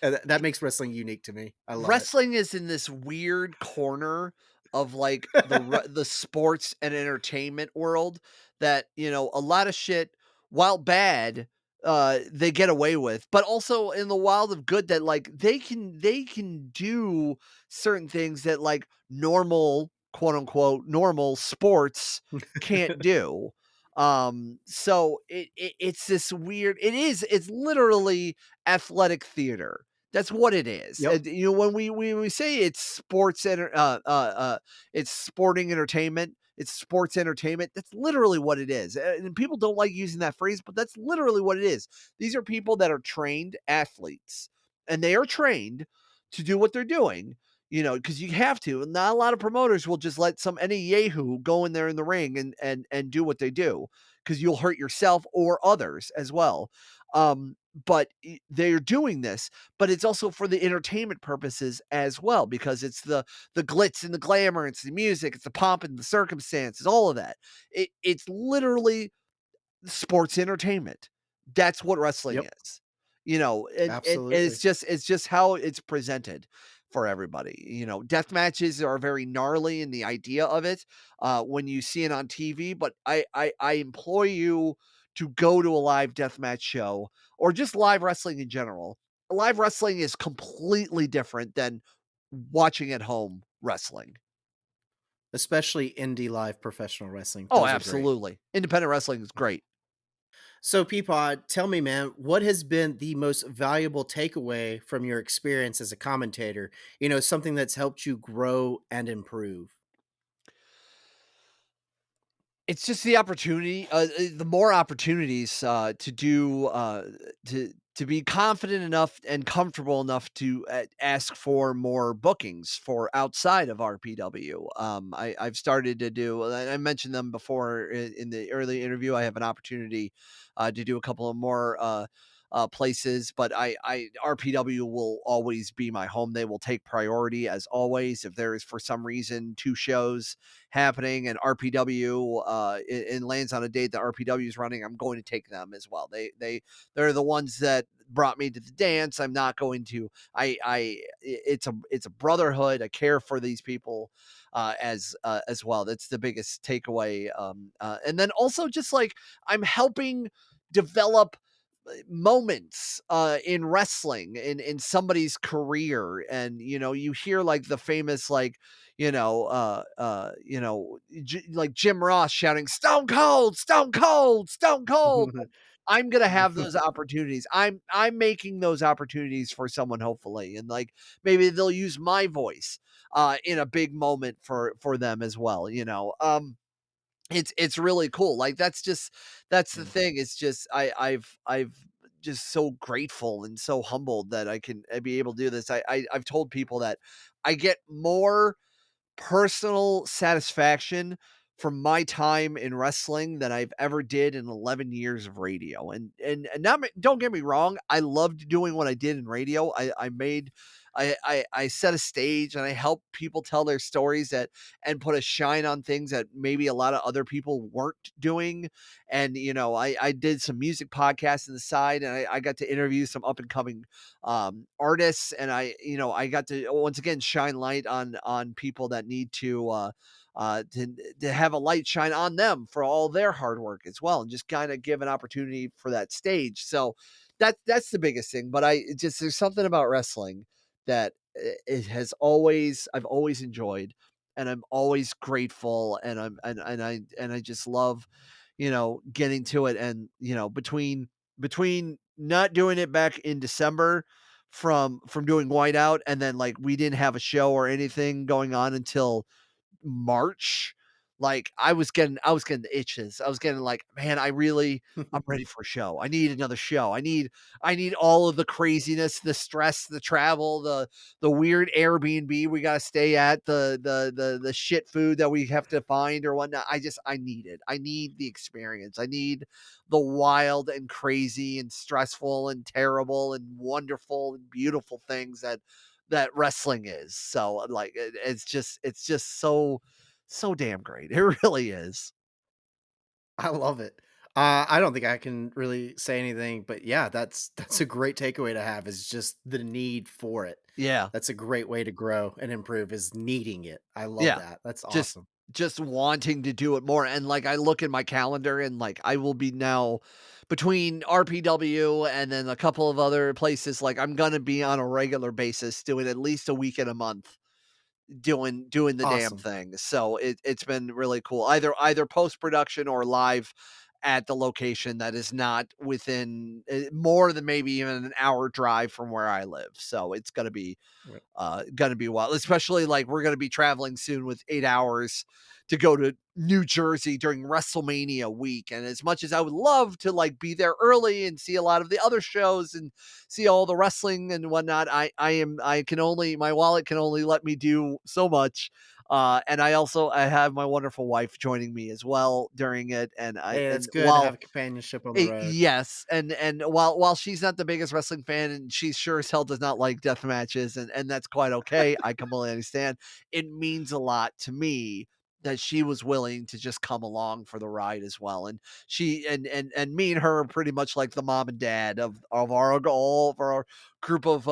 And that makes wrestling unique to me. I love it. Wrestling is in this weird corner of, like, the sports and entertainment world that, a lot of shit, while bad, they get away with, but also in the wild of good, that, like, they can do certain things that, like, normal, quote, unquote, "normal" sports can't do. So it's this weird, it's literally athletic theater. That's what it is. Yep. And, when we say it's sporting entertainment, it's sports entertainment, that's literally what it is. And people don't like using that phrase, but that's literally what it is. These are people that are trained athletes, and they are trained to do what they're doing, because you have to. And not a lot of promoters will just let any yahoo go in there in the ring and do what they do, because you'll hurt yourself or others as well. But they're doing this, but it's also for the entertainment purposes as well, because it's the glitz and the glamour, it's the music, it's the pomp and the circumstances, all of that. It's literally sports entertainment. That's what wrestling Yep. is. And Absolutely. it's just how it's presented for everybody. Death matches are very gnarly in the idea of it when you see it on TV, but I implore you to go to a live death match show or just live wrestling in general. Live wrestling is completely different than watching at home wrestling. Especially indie live professional wrestling. Oh, Those are great. absolutely. Independent wrestling is great. So, Peapod, tell me, man, what has been the most valuable takeaway from your experience as a commentator? Something that's helped you grow and improve. It's just the opportunity, the more opportunities, to do, to be confident enough and comfortable enough to ask for more bookings for outside of RPW. I've started to do, and I mentioned them before in the early interview. I have an opportunity to do a couple of more places, but RPW will always be my home. They will take priority as always. If there is for some reason two shows happening and RPW and lands on a date that RPW is running, I'm going to take them as well. They're the ones that brought me to the dance. I'm not going to. It's a brotherhood. I care for these people as well. That's the biggest takeaway. And then also just like I'm helping develop moments in wrestling in somebody's career, and you hear like the famous like like Jim Ross shouting stone cold, stone cold, stone cold. I'm gonna have those opportunities. I'm making those opportunities for someone, hopefully, and like maybe they'll use my voice in a big moment for them as well. It's really cool. Like that's the thing. It's just I've just so grateful and so humbled that I can be able to do this. I've told people that I get more personal satisfaction from my time in wrestling than I've ever did in 11 years of radio. And not, don't get me wrong, I loved doing what I did in radio. I set a stage and I helped people tell their stories that and put a shine on things that maybe a lot of other people weren't doing. And I did some music podcasts on the side, and I got to interview some up and coming artists, and I got to once again shine light on people that need to have a light shine on them for all their hard work as well, and just kind of give an opportunity for that stage. So that's the biggest thing. But there's something about wrestling that I've always enjoyed, and I'm always grateful, and I just love getting to it. And between not doing it back in December from doing whiteout, and then like we didn't have a show or anything going on until March, like I was getting the itches. I was getting like, man, I'm ready for a show. I need another show. I need all of the craziness, the stress, the travel, the weird Airbnb we gotta stay at, the shit food that we have to find or whatnot. I need it. I need the experience. I need the wild and crazy and stressful and terrible and wonderful and beautiful things that wrestling is. So like it's just so damn great. It really is. I love it. I don't think I can really say anything, but yeah, that's a great takeaway to have is just the need for it. Yeah. That's a great way to grow and improve is needing it. I love Yeah. that. That's Just awesome. just wanting to do it more, and like I look at my calendar and like I will be now between RPW and then a couple of other places, like I'm gonna be on a regular basis doing at least a week and a month doing the damn Awesome. thing. So it's been really cool. Either post production or live at the location that is not within more than maybe even an hour drive from where I live. So it's Right. gonna be wild, especially like we're gonna be traveling soon with 8 hours to go to New Jersey during WrestleMania week. And as much as I would love to like be there early and see a lot of the other shows and see all the wrestling and whatnot, I can only, my wallet can only let me do so much. And I have my wonderful wife joining me as well during it. Hey, it's And good to while have companionship on the road. Yes, and while she's not the biggest wrestling fan, and she sure as hell does not like death matches, and that's quite okay. I completely understand. It means a lot to me that she was willing to just come along for the ride as well. And she and me and her are pretty much like the mom and dad of our all of our group of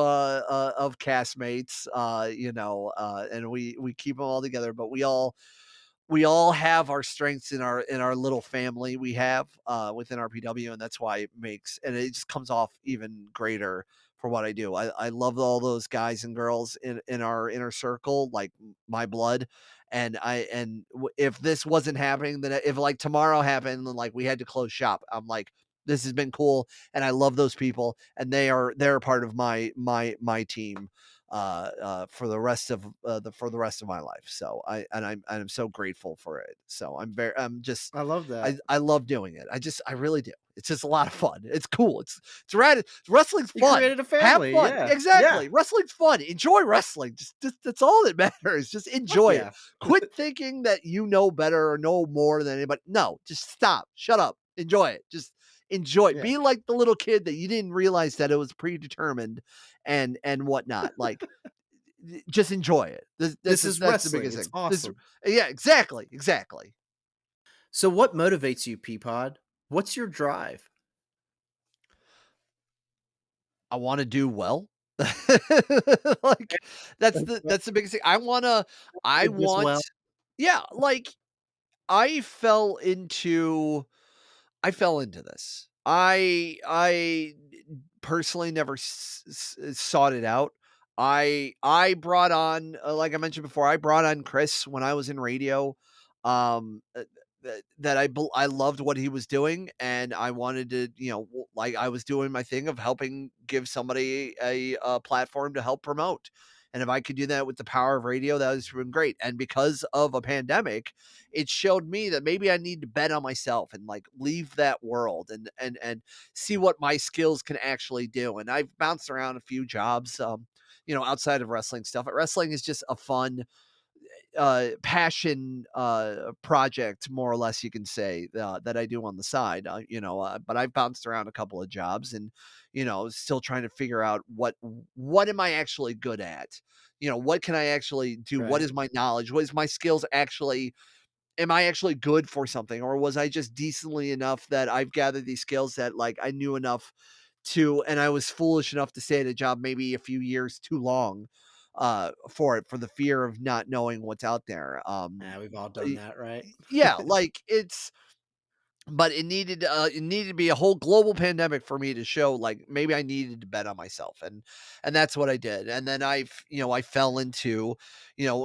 castmates. And we keep them all together, but we all have our strengths in our little family we have within RPW, and that's why it just comes off even greater for what I do. I love all those guys and girls in our inner circle, like my blood. If this wasn't happening, then if like tomorrow happened and like we had to close shop, I'm like, this has been cool, and I love those people, and they're part of my team for the rest of my life. So I'm so grateful for it. So I love that. I love doing it. I really do. It's just a lot of fun. It's cool. It's rad. Wrestling's You fun. created a Have family. fun. Yeah. Yeah. Exactly. Wrestling's fun. Enjoy wrestling. Just that's all that matters. Just Fuck enjoy it. yeah. Quit thinking that you know better or know more than anybody. No, just stop. Shut up. Enjoy it. Just enjoy it. Yeah. Be like the little kid that you didn't realize that it was predetermined and whatnot. Like just enjoy it. This is That's the wrestling. biggest It's thing. awesome. Yeah, exactly, exactly. So, what motivates you, Peapod? What's your drive? I want to do well. Like that's the biggest thing. I Just want well. yeah, like I fell into I fell into this. I personally never sought it out. I brought on, like I mentioned before, I brought on Chris when I was in radio. Um, uh, that I loved what he was doing, and I wanted to, like I was doing my thing of helping give somebody a platform to help promote. And if I could do that with the power of radio, that was been great. And because of a pandemic, it showed me that maybe I need to bet on myself and like leave that world and see what my skills can actually do. And I've bounced around a few jobs, outside of wrestling stuff. But wrestling is just a fun passion project, more or less, you can say, that I do on the side. But I've bounced around a couple of jobs, and still trying to figure out what am I actually good at. What can I actually do? What Right. is my knowledge? What is my skills actually? Am I actually good for something, or was I just decently enough that I've gathered these skills that like I knew enough and I was foolish enough to stay at a job maybe a few years too long for the fear of not knowing what's out there. Yeah, we've all done Y- that, right? yeah, like but it needed to be a whole global pandemic for me to show like maybe I needed to bet on myself, and that's what I did. And then I fell into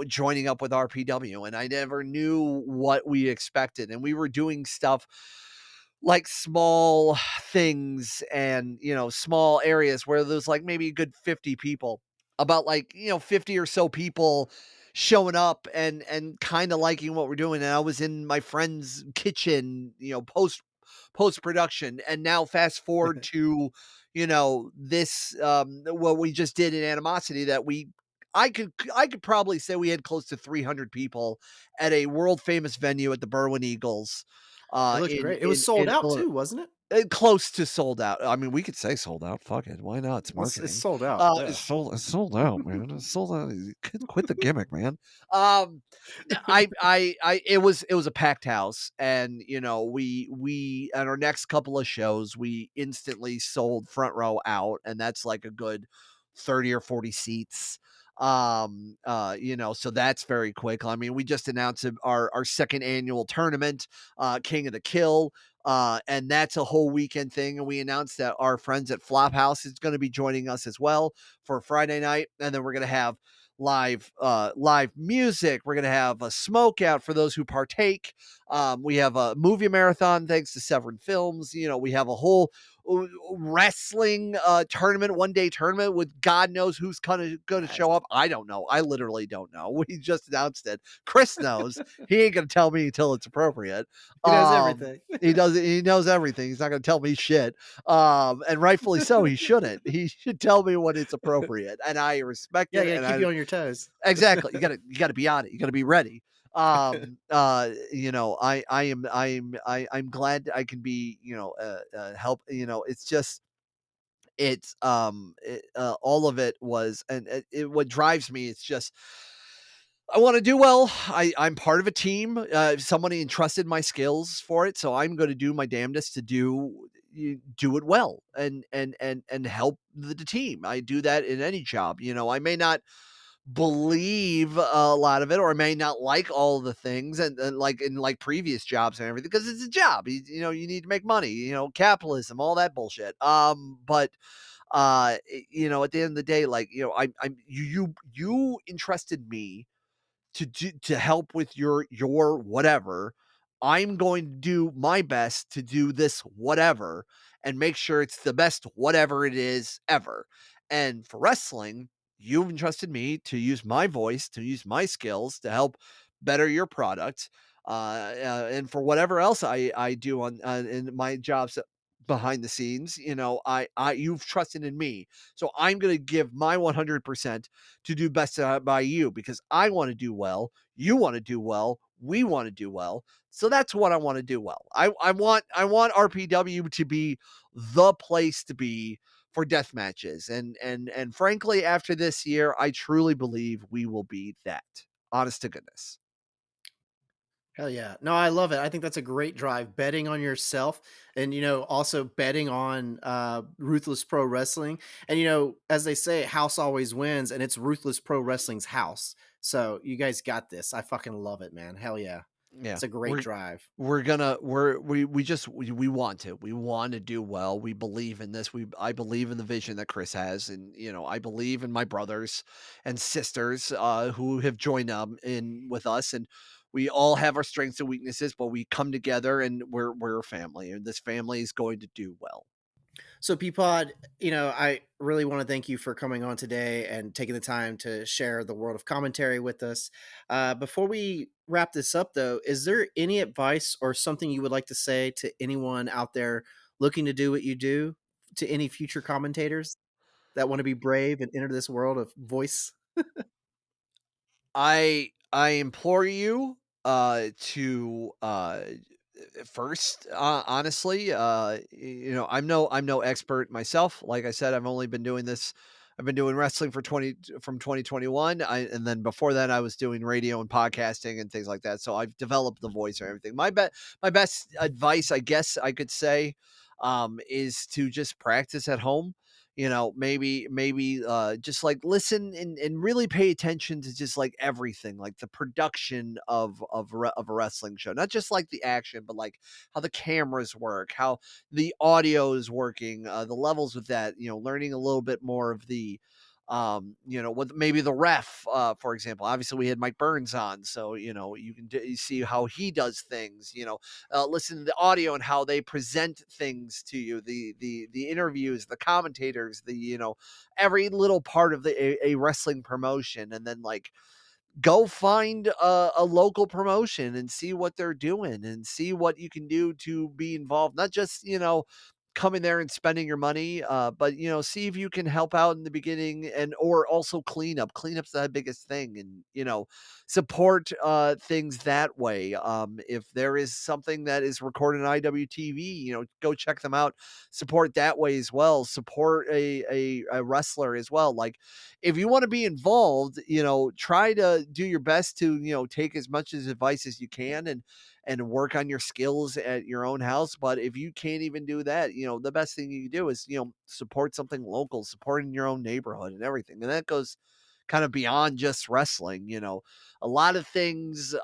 joining up with RPW, and I never knew what we expected, and we were doing stuff like small things and small areas where there's like maybe a good 50 people, about like 50 or so people showing up and kind of liking what we're doing. And I was in my friend's kitchen, post production. And now fast forward to this what we just did in Animosity, that I could probably say we had close to 300 people at a world famous venue at the Berwyn Eagles It looked great. It was sold in out Illinois. too, wasn't it? Close to sold out. I mean, we could say sold out. Fuck it. Why not? It's It's marketing. sold out. Yeah. It's sold out, man. It's sold out. Quit the gimmick, man. It was a packed house, and we at our next couple of shows, we instantly sold front row out, and that's like a good 30 or 40 seats. So that's very quick. I mean, we just announced our second annual tournament, King of the Kill. And that's a whole weekend thing. And we announced that our friends at Flophouse is going to be joining us as well for Friday night. And then we're going to have live music. We're gonna have a smoke out for those who partake. We have a movie marathon thanks to Severin Films. We have a whole wrestling tournament, 1 day tournament with God knows who's gonna show up. I don't know. I literally don't know. We just announced it. Chris knows. He ain't gonna tell me until it's appropriate. He knows everything. He knows everything. He's not gonna tell me shit. And rightfully so, he shouldn't. He should tell me when it's appropriate, and I respect Yeah, it. yeah, And keep I you on your toes. exactly. You gotta be on it. You gotta be ready. I'm glad I can be, help. It's just all of it was, and what drives me. It's just I want to do well. I'm part of a team. Somebody entrusted my skills for it, so I'm going to do my damnedest to do it well and help the team. I do that in any job. I may not believe a lot of it, or I may not like all the things, and like in like previous jobs and everything, because it's a job. You need to make money. Capitalism, all that bullshit. But at the end of the day, like I'm you entrusted me to help with your whatever. I'm going to do my best to do this whatever and make sure it's the best whatever it is ever. And for wrestling, you've entrusted me to use my voice, to use my skills to help better your product. And for whatever else I do on in my jobs behind the scenes, I you've trusted in me, so I'm going to give my 100% to do best by you, because I want to do well. You want to do well. We want to do well. So that's what I want to do well. I want RPW to be the place to be for death matches. And frankly, after this year, I truly believe we will be that. Honest to goodness. Hell yeah. No, I love it. I think that's a great drive. Betting on yourself and, also betting on Ruthless Pro Wrestling. And, as they say, house always wins, and it's Ruthless Pro Wrestling's house. So you guys got this. I fucking love it, man. Hell yeah. Yeah. It's a great drive. We want to do well. We believe in this. I believe in the vision that Chris has, and I believe in my brothers and sisters who have joined in with us, and we all have our strengths and weaknesses, but we come together and we're a family, and this family is going to do well. So, Peapod, I really want to thank you for coming on today and taking the time to share the world of commentary with us. Before we wrap this up, though, is there any advice or something you would like to say to anyone out there looking to do what you do, to any future commentators that want to be brave and enter this world of voice? I implore you to first, honestly, I'm no expert myself. Like I said, I've only been doing this. I've been doing wrestling from 2021. And then before that, I was doing radio and podcasting and things like that. So I've developed the voice and everything. My best advice, I guess I could say, is to just practice at home. Maybe just like listen and really pay attention to just like everything, like the production of a wrestling show, not just like the action, but like how the cameras work, how the audio is working, the levels with that, learning a little bit more of the what maybe the ref, for example. Obviously we had Mike Burns on, so you can you see how he does things, listen to the audio and how they present things to you, the interviews, the commentators, the every little part of a wrestling promotion. And then like go find a local promotion and see what they're doing and see what you can do to be involved, not just coming there and spending your money, but see if you can help out in the beginning, and or also cleanup's the biggest thing, and support things that way. If there is something that is recorded on IWTV, go check them out, support that way as well, support a wrestler as well. Like if you want to be involved, try to do your best to, take as much as advice as you can, and work on your skills at your own house. But if you can't even do that, the best thing you can do is, support something local, support in your own neighborhood and everything. And that goes kind of beyond just wrestling. A lot of things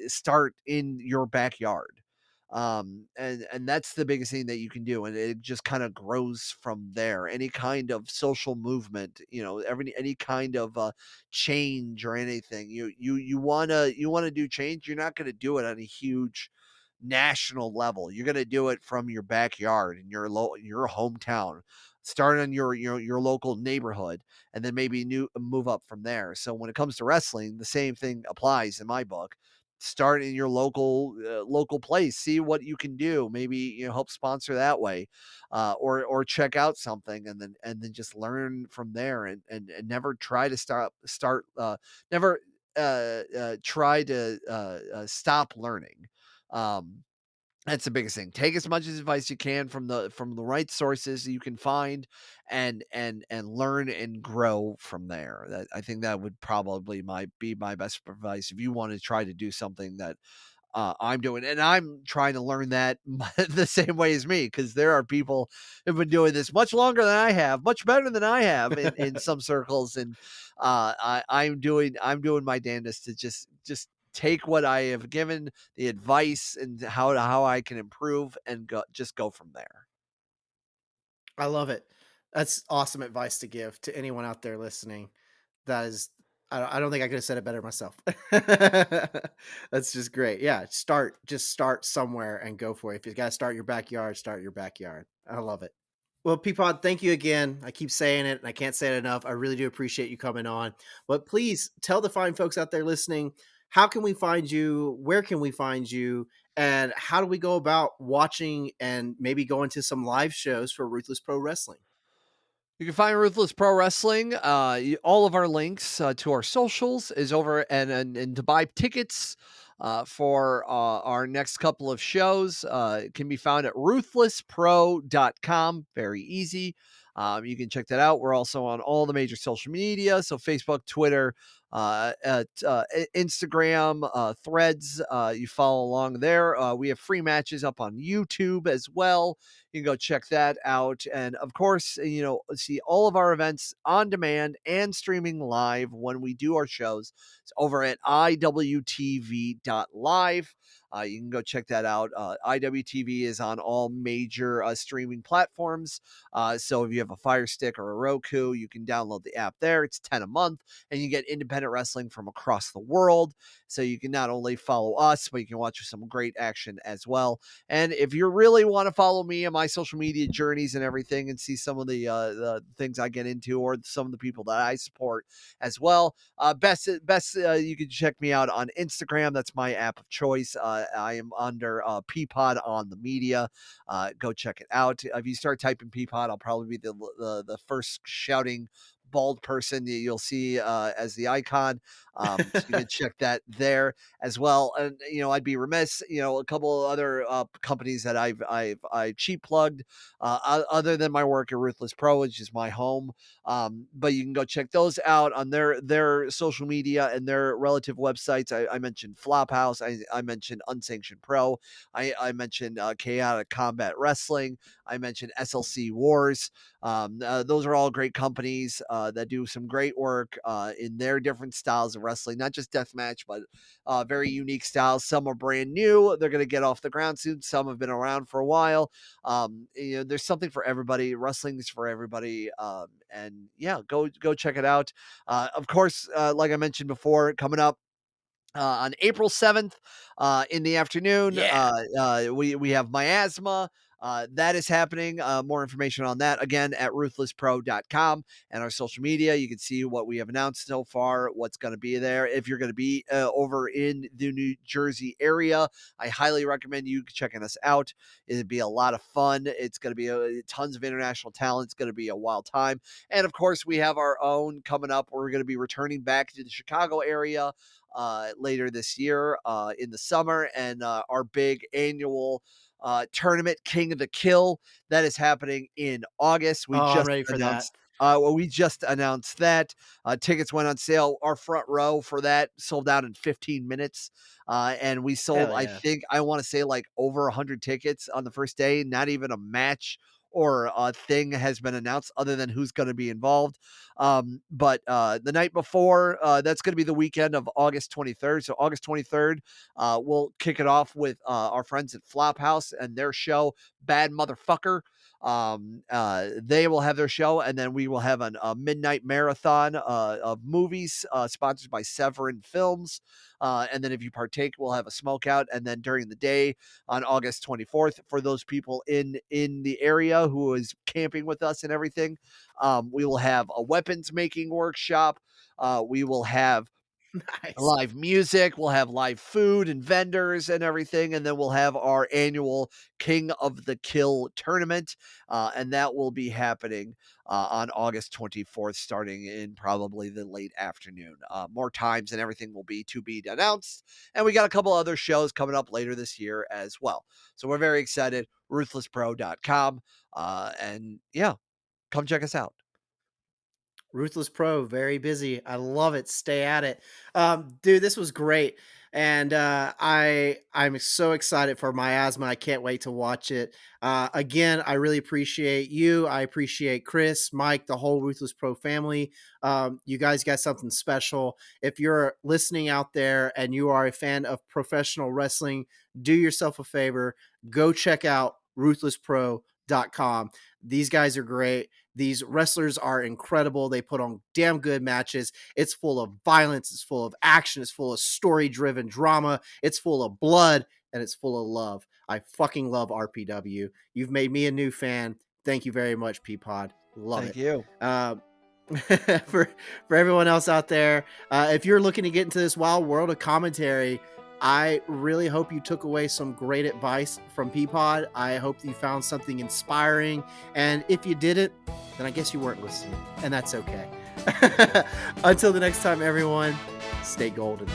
start in your backyard. And that's the biggest thing that you can do, and it just kind of grows from there. Any kind of social movement, any kind of change or anything, you want to do change. You're not going to do it on a huge national level. You're going to do it from your backyard in your hometown. Start in your local neighborhood, and then maybe new move up from there. So when it comes to wrestling, the same thing applies in my book. Start in your local place, see what you can do, maybe help sponsor that way, or check out something, and then just learn from there, and never try to never try to stop learning. um that's the biggest thing. Take as much advice you can from the right sources you can find, and learn and grow from there. That I think that would probably be my best advice if you want to try to do something that I'm doing, and I'm trying to learn that the same way as me, because there are people who've been doing this much longer than I have, much better than I have in some circles, and I'm doing my damnedest to just take what I have given, the advice, and how I can improve, and go from there. I love it. That's awesome advice to give to anyone out there listening. That is, I don't think I could have said it better myself. That's just great. Yeah, just start somewhere and go for it. If you got to start your backyard, start your backyard. I love it. Well, Peapod, thank you again. I keep saying it and I can't say it enough. I really do appreciate you coming on. But please tell the fine folks out there listening, how can we find you? Where can we find you? And how do we go about watching and maybe going to some live shows for Ruthless Pro Wrestling? You can find Ruthless Pro Wrestling. All of our links to our socials is over, and to buy tickets for our next couple of shows, it can be found at ruthlesspro.com. Very easy. You can check that out. We're also on all the major social media, so Facebook, Twitter, Instagram, Threads. You follow along there. We have free matches up on YouTube as well. You can go check that out. And of course, see all of our events on demand and streaming live when we do our shows. It's over at iwtv.live. You can go check that out. IWTV is on all major streaming platforms. So if you have a Fire Stick or a Roku, you can download the app there. It's 10 a month, and you get independent wrestling from across the world. So you can not only follow us, but you can watch some great action as well. And if you really want to follow me and my social media journeys and everything, and see some of the things I get into, or some of the people that I support as well, best you can check me out on Instagram. That's my app of choice. I am under Peapod on the media. Go check it out. If you start typing Peapod, I'll probably be the first shouting bald person you'll see as the icon. So you can check that there as well. And I'd be remiss, a couple of other companies that I cheap plugged, other than my work at Ruthless Pro, which is my home. But you can go check those out on their social media and their relative websites. I mentioned Flophouse. I mentioned Unsanctioned Pro. I mentioned Chaotic Combat Wrestling. I mentioned SLC Wars. Those are all great companies that do some great work in their different styles of wrestling, not just deathmatch, but very unique styles. Some are brand new; they're going to get off the ground soon. Some have been around for a while. There's something for everybody. Wrestling is for everybody, and yeah, go check it out. Of course, like I mentioned before, coming up on April 7th in the afternoon. Yeah. We have miasma. That is happening. More information on that again at ruthlesspro.com and our social media. You can see what we have announced so far, what's going to be there. If you're going to be over in the New Jersey area, I highly recommend you checking us out. It'd be a lot of fun. It's going to be tons of international talent. It's going to be a wild time. And of course, we have our own coming up. We're going to be returning back to the Chicago area later this year in the summer, and our big annual tournament, King of the Kill, that is happening in August. Oh, I'm ready for that. We just announced that tickets went on sale. Our front row for that sold out in 15 minutes, and we sold, Hell I yeah. think, I want to say like over 100 tickets on the first day. Not even a match or thing has been announced other than who's going to be involved. But the night before, that's going to be the weekend of August 23rd. So August 23rd, we'll kick it off with our friends at Flophouse and their show, Bad Motherfucker. They will have their show, and then we will have a midnight marathon of movies sponsored by Severin Films. And then if you partake, we'll have a smoke out. And then during the day on August 24th, for those people in the area who is camping with us and everything, we will have a weapons making workshop. We will have Nice. live music, we'll have live food and vendors and everything, and then we'll have our annual King of the Kill tournament, and that will be happening on August 24th, starting in probably the late afternoon. More times and everything will be to be announced, and we got a couple other shows coming up later this year as well. So we're very excited. RuthlessPro.com, and yeah, come check us out. Ruthless Pro, very busy. I love it. Stay at it. Dude, this was great. And I'm so excited for Miasma. I can't wait to watch it. Again, I really appreciate you. I appreciate Chris, Mike, the whole Ruthless Pro family. You guys got something special. If you're listening out there and you are a fan of professional wrestling, do yourself a favor. Go check out ruthlesspro.com. These guys are great. These wrestlers are incredible. They put on damn good matches. It's full of violence. It's full of action. It's full of story-driven drama. It's full of blood, and it's full of love. I fucking love RPW. You've made me a new fan. Thank you very much, Peapod. Love Thank it. you. For everyone else out there, if you're looking to get into this wild world of commentary, I really hope you took away some great advice from Peapod. I hope you found something inspiring. And if you didn't, then I guess you weren't listening. And that's okay. Until the next time, everyone, stay golden.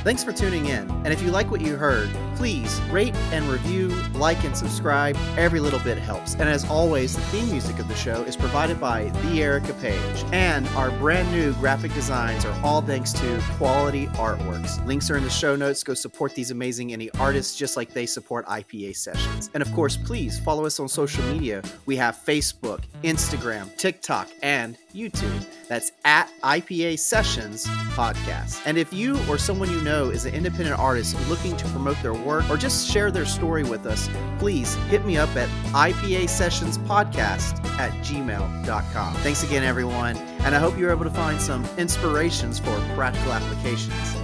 Thanks for tuning in. And if you like what you heard, please rate and review, like and subscribe. Every little bit helps. And as always, the theme music of the show is provided by the Ericka page. And our brand new graphic designs are all thanks to Quality Artworks. Links are in the show notes. Go support these amazing indie artists just like they support IPA Sessions. And of course, please follow us on social media. We have Facebook, Instagram, TikTok, and YouTube. That's at IPA Sessions Podcast. And if you or someone you know is an independent artist looking to promote their work or just share their story with us, please hit me up at ipasessionspodcast@gmail.com. Thanks again, everyone. And I hope you're able to find some inspirations for practical applications.